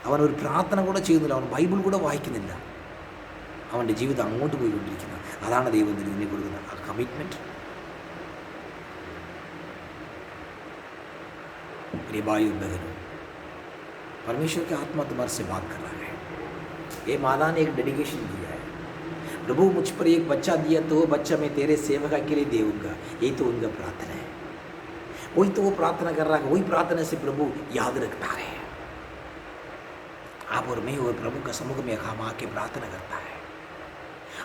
Speaker 1: അവനൊരു പ്രാർത്ഥന കൂടെ ചെയ്യുന്നില്ല, അവൻ ബൈബിൾ കൂടെ വായിക്കുന്നില്ല. അവൻ്റെ ജീവിതം അങ്ങോട്ട് പോയിക്കൊണ്ടിരിക്കുന്നത്. അതാണ് ദൈവത്തിന് നിന്നെ കൊടുക്കുന്ന ആ കമ്മിറ്റ്മെൻറ്റ്. भाइयों बहनों, परमेश्वर के आत्मा तुम्हारे से बात कर रहा है. ये माता ने एक डेडिकेशन दिया है. प्रभु मुझ पर एक बच्चा दिया तो वो बच्चा मैं तेरे सेवका के लिए देऊँगा. यही तो उनका प्रार्थना है. वही तो वो प्रार्थना कर रहा है. वही प्रार्थना से प्रभु याद रखता है. आप और मैं और प्रभु का सम्मुख में हम आके प्रार्थना करता है.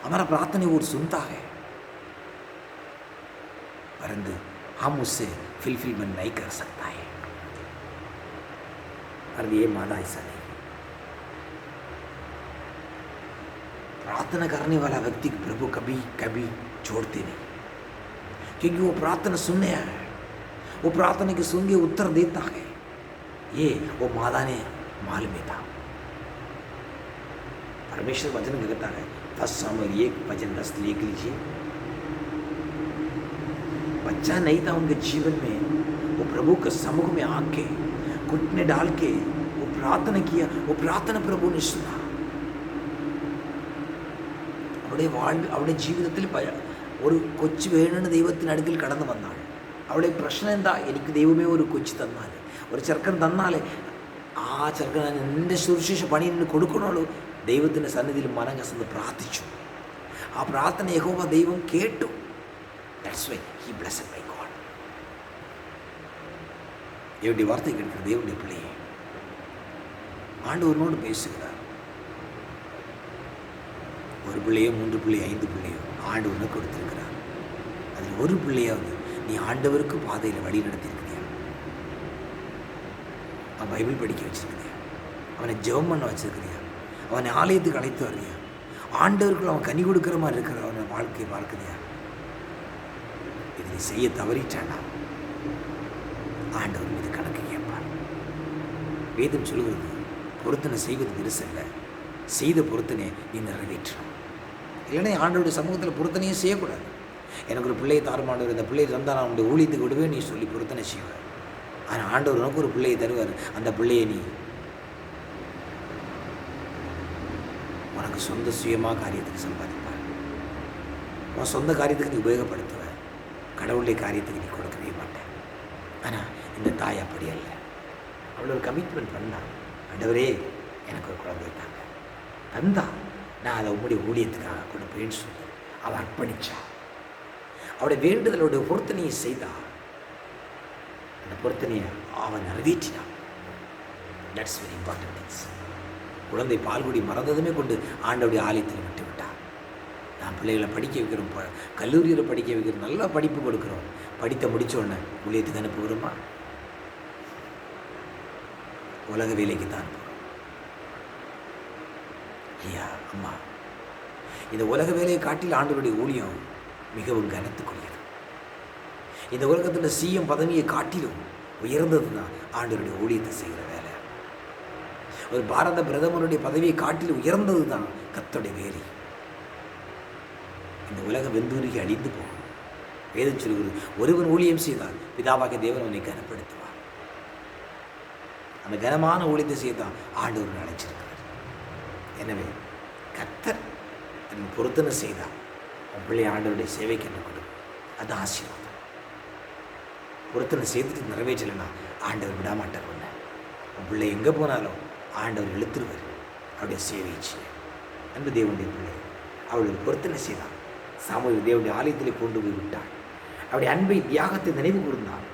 Speaker 1: हमारा प्रार्थना वो सुनता है, परंतु हम उससे फुलफिलमेंट नहीं कर सकता है. और ये मादा ऐसा नहीं. प्रार्थना करने वाला व्यक्ति प्रभु कभी कभी छोड़ते नहीं, क्योंकि वो प्रार्थना सुनने आया है. वो प्रार्थना के सुन के उत्तर देता है. ये वो मादा ने मालूम था. परमेश्वर वचन कहता है 1 सामुएल 1:10 लिख लीजिए. बच्चा नहीं था उनके जीवन में, वो प्रभु का समूह में आके घुटने डाल के वो प्रार्थना किया. वो प्रार्थना प्रभु ने सुना. അവളുടെ ജീവിതത്തിൽ ഒരു കൊച്ചു വേണമെന്ന് ദൈവത്തിന് അടുക്കൽ കടന്നു വന്നാൾ. അവിടെ പ്രശ്നം എന്താ? എനിക്ക് ദൈവമേ ഒരു കൊച്ചു തന്നാൽ, ഒരു ചെറുക്കൻ തന്നാൽ ആ ചെറുക്കൻ എൻ്റെ സുവിശേഷ പണി എന്നെ കൊടുക്കണുള്ളൂ. ദൈവത്തിൻ്റെ സന്നിധിയിൽ മനങ്കസന്ന് പ്രാർത്ഥിച്ചു. ആ പ്രാർത്ഥന യഹോവ ദൈവം കേട്ടു. That's why he blessed my God. தேவனுடைய வார்த்தை கேட்கிற தேவனுடைய பிள்ளையே, ஆண்டவரோடு பேசுகிறார். ஒரு பிள்ளையோ 3 பிள்ளையோ 5 பிள்ளையோ ஆண்டவனை கொடுத்திருக்கிறார். அதில் ஒரு பிள்ளையாவது நீ ஆண்டவருக்கு பாதையில் வழி நடத்தியிருக்கிறியா? அவன் பைபிள் படிக்க வச்சிருக்கிறியா? அவனை ஜெபம் பண்ண வச்சிருக்கிறியா? அவனை ஆலயத்துக்கு அழைத்து வர்றியா? ஆண்டவருக்குள்ள அவன் கனி கொடுக்குற மாதிரி இருக்கிற அவனை வாழ்க்கையை பார்க்குறியா? இது நீ செய்ய தவறிட்டானா ஆண்டவர் மீது கணக்கு கேட்பார். வேதம் சொல்கிறது, பொருத்தனை செய்வது பெருசல்ல, செய்த பொருத்தனை நீ நிறைவேற்றணும். இல்லைன்னா ஆண்டவருடைய சமூகத்தில் பொருத்தனையே செய்யக்கூடாது. எனக்கு ஒரு பிள்ளையை தாருமாண்டவர், இந்த பிள்ளையை தந்தால் நான் அவனுடைய ஊழியத்துக்கு விடுவேன் நீ சொல்லி பொருத்தனை செய்வார். ஆனால் ஆண்டவர் உனக்கு ஒரு பிள்ளையை தருவார். அந்த பிள்ளையை நீ உனக்கு சொந்த சுயமாக காரியத்துக்கு சம்பாதிப்பார். உன் சொந்த காரியத்துக்கு நீ உபயோகப்படுத்துவ, கடவுளுடைய காரியத்துக்கு நீ கொடுக்கவே மாட்டேன். ஆனால் இந்த தாய் அப்படி அல்ல. அவள் ஒரு கமிட்மெண்ட் பண்ணான். ஆண்டவரே எனக்கு ஒரு குழந்தை தாங்க, தந்தா நான் அதை உங்களுடைய ஊழியத்துக்காக கொடுப்பேன்னு சொல்லி அவள் அர்ப்பணிச்சா. அவளுடைய வேண்டுதலோடைய பொருத்தனையை செய்தா. அந்த பொருத்தனையை அவன் நிறைவேற்றினான். That's very important things. குழந்தை பால்குடி மறந்ததுமே கொண்டு ஆண்டவருடைய ஆலயத்தில் விட்டு விட்டான். நான் பிள்ளைகளை படிக்க வைக்கிறோம், கல்லூரியில் படிக்க வைக்கிறோம், நல்லா படிப்பு கொடுக்குறோம். படித்த முடித்த உடனே ஊழியத்துக்கு அனுப்புகிறோமா? உலக வேலைக்கு தான் அனுப்புகிறோம். ஐயா அம்மா, இந்த உலக வேலையை காட்டில் ஆண்டவருடைய ஊழியம் மிகவும் கனத்துக்குரியது. இந்த உலகத்தில் சிஎம் பதவியை காட்டிலும் உயர்ந்தது தான் ஆண்டவருடைய ஊழியத்தை செய்கிற வேலை. ஒரு பாரத பிரதமருடைய பதவியை காட்டிலும் உயர்ந்தது தான் கர்த்தருடைய வேலை. இந்த உலகம் வெந்துருகி அழிந்து போகும். வேதம் சொல்கிறது, ஒருவன் ஊழியம் செய்தால் பிதாவாகிய தேவன் அவனை கனப்படுத்துவார். அந்த கனமான ஊழியத்தை செய்தான் ஆண்டவர் அழைச்சிருக்கிறார். எனவே கர்த்தர் தன் பொருத்தனை செய்தால் உன் பிள்ளை ஆண்டவருடைய சேவைக்கு என்ன கொடுக்கும்? அது ஆசீர்வாதம். பொருத்தனை செய்துட்டு நிறைவேற்றலைன்னா ஆண்டவர் விடாமாட்டார். ஒன்று உன் பிள்ளை எங்கே போனாலும் ஆண்டவர் இழுத்துருவார் அவருடைய சேவையை செய்ய. அன்பு தேவனுடைய பிள்ளை, அவள் ஒரு பொருத்தனை செய்தாள். சாமுவேல் தேவனுடைய ஆலயத்திலே கொண்டு போய் விட்டாள். அவருடைய அன்பை தியாகத்தை நினைவு கூர்ந்தாள்.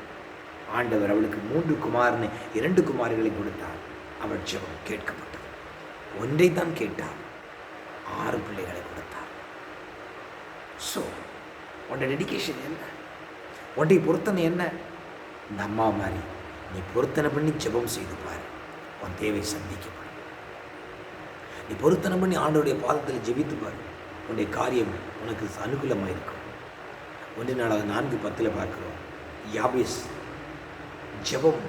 Speaker 1: ஆண்டவர் அவளுக்கு 3 குமாரனை 2 குமாரிகளை கொடுத்தார். அவள் ஜெபம் கேட்கப்பட்டது. ஒன்றைத்தான் கேட்டார், 6 பிள்ளைகளை கொடுத்தார். ஸோ உன்னுடைய டெடிகேஷன் என்ன? உன்னுடைய பொருத்தனை என்ன? இந்த அம்மா மாதிரி நீ பொருத்தனை பண்ணி ஜெபம் செய்து பாரு, உன் தேவை சந்திக்கப்படும். நீ பொருத்தனை பண்ணி ஆண்டவருடைய பாதத்தில் ஜெபித்து பாரு, உன்னுடைய காரியம் உனக்கு அனுகூலமாக இருக்கும். 1 நாளாக 4:10 பார்க்கிறோம். யாபேஸ் ஜெபம்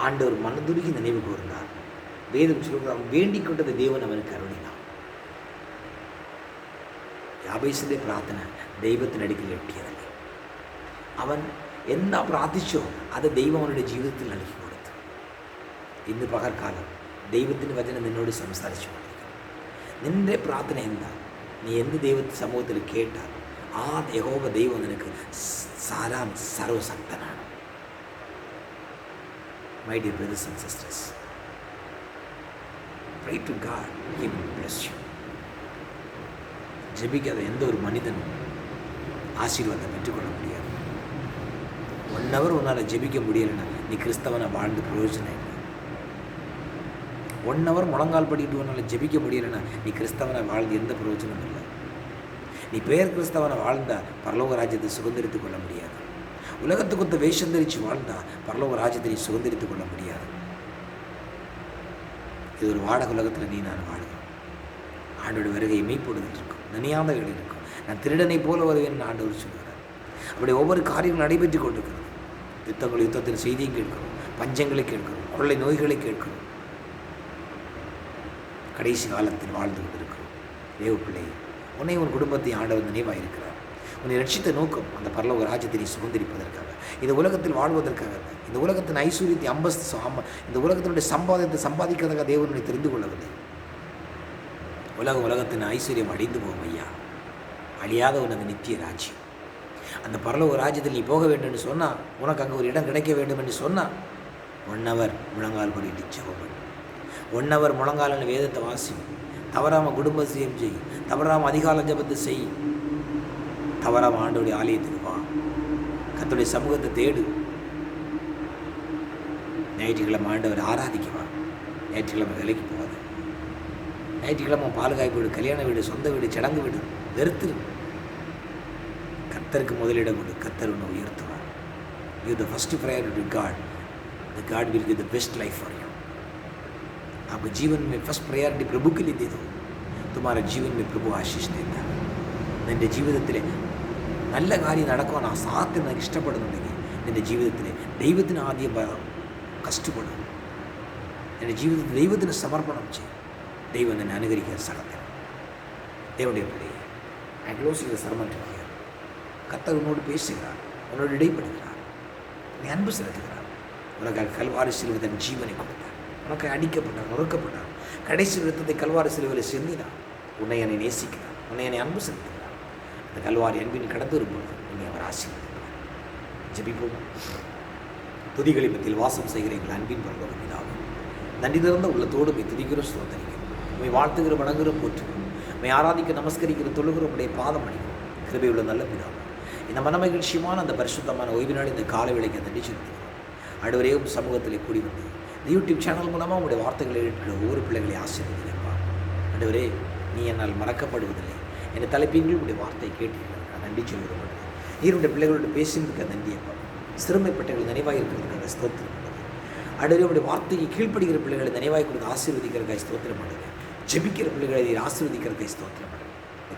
Speaker 1: ஆண்டவர் மனதுருகி நினைவு கூர்ந்தார். வேதம் சொல்கிறது, அவன் வேண்டிக் கொண்டதை தேவன் அவனுக்கு அருளினான். யாபேசுடைய பிரார்த்தனை ദൈവത്തിന് അടുക്കൽ എത്തിയതല്ലേ. അവൻ എന്താ പ്രാർത്ഥിച്ചോ അത് ദൈവം അവനുടെ ജീവിതത്തിൽ നൽകി കൊടുത്തു. ഇന്ന് പകൽക്കാലം ദൈവത്തിൻ്റെ വചനം നിന്നോട് സംസാരിച്ചു കൊണ്ടിരിക്കുന്നു. നിൻ്റെ പ്രാർത്ഥന എന്താ? നീ എന്ത് ദൈവത്തെ സമൂഹത്തിൽ കേട്ടാൽ ആ യഹോവ ദൈവം നിനക്ക് സർവശക്തനാണ്. My dear brothers and sisters, pray to God, He will bless you. ஜெபிக்காத எந்த ஒரு மனிதனும் ஆசீர்வாதம் பெற்றுக்கொள்ள முடியாது. 1 hour உன்னால் ஜெபிக்க முடியலைன்னா நீ கிறிஸ்தவனை வாழ்ந்து பிரயோஜனம் இல்லை. 1 hour முழங்கால் படிக்கிட்டு உன்னால் ஜெபிக்க முடியலைன்னா நீ கிறிஸ்தவனை வாழ்ந்து எந்த பிரயோஜனமும் இல்லை. நீ பேர் கிறிஸ்தவனை வாழ்ந்தால் பரலோக ராஜ்யத்தை சுதந்திரித்துக் கொள்ள முடியாது. உலகத்துக்கு வேஷம் தரித்து வாழ்ந்தால் பரலோக ராஜ்யத்தை நீ சுதந்திரித்துக் கொள்ள முடியாது. இது ஒரு வாடகை உலகத்தில் நீ நான் வாழ்கிறோம். ஆண்டோட வருகை மெய்ப்படுத்திட்டு இருக்கும், நினையாத இடம் இருக்கும். நான் திருடனை போல வருவேன் ஆண்டவர் சொல்கிறார். அப்படி ஒவ்வொரு காரியங்களும் நடைபெற்று கொண்டிருக்கிறது. யுத்தத்தின் செய்தியும் கேட்கிறோம், பஞ்சங்களை கேட்கிறோம், கொள்ளை நோய்களை கேட்கிறோம். கடைசி காலத்தில் வாழ்ந்து கொண்டிருக்கிறோம். தேவ பிள்ளை, உன்னை உன் குடும்பத்தை ஆண்டவர் நினைவாயிருக்கிறார். உன்னை ரட்சித்த நோக்கம் அந்த பரலோக ராஜ்யத்தை நீ சுதந்திரிப்பதற்காக, இந்த உலகத்தில் வாழ்வதற்காக அல்ல. இந்த உலகத்தின் ஐஸ்வர்யத்தை இந்த உலகத்தினுடைய சம்பாதித்து சம்பாதிக்கிறதாக தேவனை தெரிந்து கொள்ளவில்லை. உலகத்தின் ஐஸ்வர்யம் அழிந்து போகும் ஐயா, அழியாத உனது நித்திய ராஜ்யம். அந்த பரலோக ராஜ்யத்தில் நீ போக வேண்டும் என்று சொன்னால், உனக்கு அங்கே ஒரு இடம் கிடைக்க வேண்டும் என்று சொன்னால் 1 hour முழங்கால் படிட்டு ஜெபம் பண்ணு. 1 hour முழங்கால் வேதத்தை வாசி. தவறாமல் குடும்ப சேம் செய். தவறாமல் அதிகால ஜபத்தை செய். தவறாமல் ஆண்டோடைய ஆலயத்துக்கு வா. கர்த்தருடைய சமூகத்தை தேடு. ஞாயிற்றுக்கிழமை ஆண்டவர் ஆராதிக்குவா. ஞாயிற்றுக்கிழமை வேலைக்கு போகாது. ஞாயிற்றுக்கிழமை பால் வீடு, கல்யாண வீடு, சொந்த வீடு, சடங்கு வீடு வெறுத்துரு. கர்த்தருக்கு முதலிடம் கொடு. கர்த்தர் உன்னை உயர்த்துவார். You the first priority to God. The God will give the best life for you. आपके जीवन में फर्स्ट प्रायोरिटी प्रभु के लिए दे दो. तुम्हारे जीवन में प्रभु आशीष देता है. നിൻ്റെ ജീവിതത്തിൽ നല്ല കാര്യം നടക്കുവാൻ ആ സാധ്യത നിനക്ക് ഇഷ്ടപ്പെടുന്നുണ്ടെങ്കിൽ നിൻ്റെ ജീവിതത്തിൽ ദൈവത്തിന് ആദ്യം കഷ്ടപ്പെടും. നിൻ്റെ ജീവിതത്തിൽ ദൈവത്തിന് സമർപ്പണം ചെയ്യും. ദൈവം നിന്നെ അനുകരിക്കാൻ സാധിക്കും. தேவனுடைய பிள்ளையே, I close the sermon here. கர்த்தர் உன்னோடு பேசுகிறார், உன்னோடு இடைப்படுகிறார், நீ அன்பு செலுத்துகிறார். உனக்காக கல்வாரி சிலுவை தன் ஜீவனை கொடுத்தார். உனக்கு அடிக்கப்பட்டார், நொறுக்கப்பட்டார், கடைசி ரத்தத்தை கல்வாரி சிலுவையில் சிந்தினார். உன்னை என்னை நேசிக்கிறார், உன்னை என்னை அன்பு செலுத்துகிறார். அந்த கல்வாரி அன்பின் கடந்து வரும்போது உன்னை அவர் ஆசீர்வதிப்பார். ஜெபிப்போம். துதிகளை மத்தியில் வாசம் செய்கிற எங்கள் அன்பின் பரலோக பிதாவே, நன்றி நிறைந்த உள்ளத்தோடு உம்மை துதிக்கிறோம், ஸ்தோத்திரிக்கிறோம். உம்மை வாழ்த்துகிறோம், வணங்குகிறோம், போற்றுகிறோம். உம்மை ஆராதிக்க நமஸ்கரிக்கிற தொழுகிறோம். உடைய பாதம் அணிகிறோம். கிருபையுள்ள நல்ல பிதாவே, இந்த மனமகிழ்ச்சியமான அந்த பரிசுத்தமான ஓய்வு நாள் இந்த கால வேளைக்கு நன்றி செலுத்துகிறோம். அடுவரையும் சமூகத்தில் கூடி வந்து இந்த யூடியூப் சேனல் மூலமாக உங்களுடைய வார்த்தைகளை ஏற்று ஒவ்வொரு பிள்ளைகளை ஆசீர்வதிக்கிறப்பா. அடுவரே, நீ என்னால் மறக்கப்படுவதில்லை என்ற தலைப்பின் உடைய வார்த்தையை கேட்டிருக்கிறதுக்காக நன்றி சொல்கிறோம். நீருடைய பிள்ளைகளோடு பேசினதுக்காக நன்றியப்பா. சிறுமைப்பட்டவர்கள் நினைவாக இருக்கிறதுக்காக ஸ்தோத்திரம் பண்ணுங்க. அடுவரே, உடைய வார்த்தைக்கு கீழ்ப்படுகிற பிள்ளைகளை நினைவாய் கொடுத்து ஆசீர்வதிக்கிறதுக்காக ஸ்தோத்திரம் பண்ணுங்க. ஜெபிக்கிற பிள்ளைகளை ஆசீர்வதிக்கிறதுக்காக ஸ்தோத்திரம் பண்ணுங்க.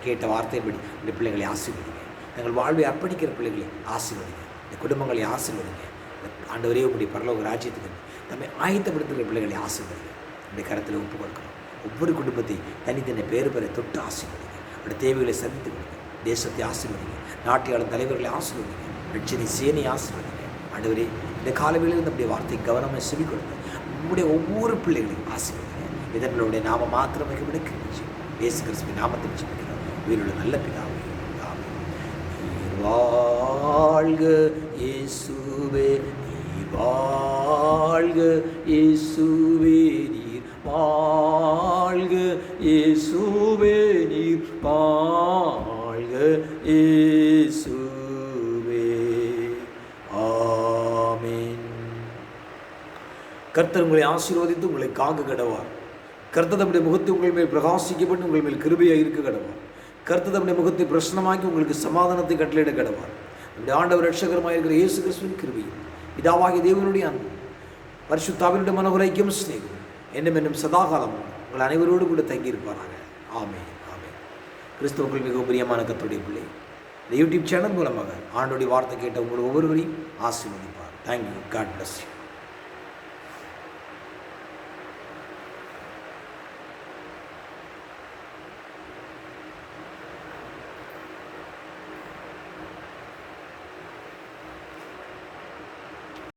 Speaker 1: கேட்ட வார்த்தைப்படி இந்த பிள்ளைகளை ஆசீர்வதிங்க. தங்கள் வாழ்வை அர்ப்பணிக்கிற பிள்ளைகளை ஆசீர்வதிங்க. இந்த குடும்பங்களை ஆசீர்வதிங்க. ஆண்டவரே, உங்களுடைய பரலோக ராஜ்யத்துக்கு தம்மை ஆயத்தப்படுத்துகிற பிள்ளைகளை ஆசீர்வதிங்க. இந்த கரத்தில் ஒப்புக் கொடுக்கிறோம். ஒவ்வொரு குடும்பத்தை தனித்தனி பேர் பெற தொட்டு ஆசீர்வதிங்க. அவருடைய தேவைகளை சந்தித்து கொடுங்க. தேசத்தை ஆசீர்வதிங்க. நாட்டியாளர் தலைவர்களை ஆசீர்வதிங்க. ரட்சணி சேனை ஆசீர்வதிங்க. ஆண்டவரே, இந்த காலவேளையில் நம்முடைய வார்த்தை கவனமாக செவி கொடுங்க. நம்முடைய ஒவ்வொரு பிள்ளைகளையும் ஆசீர்வதிங்க. இதனுடைய நாம மாத்திரம் மிக இயேசு கிறிஸ்துவின் நாமத்தில் ஜெபிக்கிறோம். உயிருள்ள நல்ல பிதாவே, வாழ்க இயேசுவே, வாழ்க இயேசுவே, நீர் வாழ்க இயேசுவே, நீர் வாழ்க இயேசுவே. ஆமென். கர்த்தர் உங்களை ஆசீர்வதித்து உங்களை காக்க கடவார். கர்த்தர் தம்முடைய முகத்தை உங்கள் மேல் பிரகாசிக்கப்பட்டு உங்கள் மேல் கிருபையாக இருக்க கடவார். கர்த்தர் தம்முடைய முகத்தை பிரசன்னமாக்கி உங்களுக்கு சமாதானத்தை கட்டளையிட கடவார். நம்முடைய ஆண்டவர் இரட்சகருமாய் இருக்கிற இயேசு கிறிஸ்துவின் கிருபையும் பிதாவாகிய தேவனுடைய அன்பும் பரிசுத்தாவினுடைய மனோரைக்கும் சிநேகம் என்னும் சதாகாலமும் உங்கள் அனைவரோடு கூட தங்கியிருப்பாராங்க. ஆமென், ஆமென். கிறிஸ்துவுக்குள் மிகவும் பிரியமான கர்த்தருடைய பிள்ளை, இந்த யூடியூப் சேனல் மூலமாக ஆண்டோடைய வார்த்தை கேட்ட உங்கள் ஒவ்வொருவரையும் ஆசீர்வதிப்பார். தேங்க்யூ. God bless you.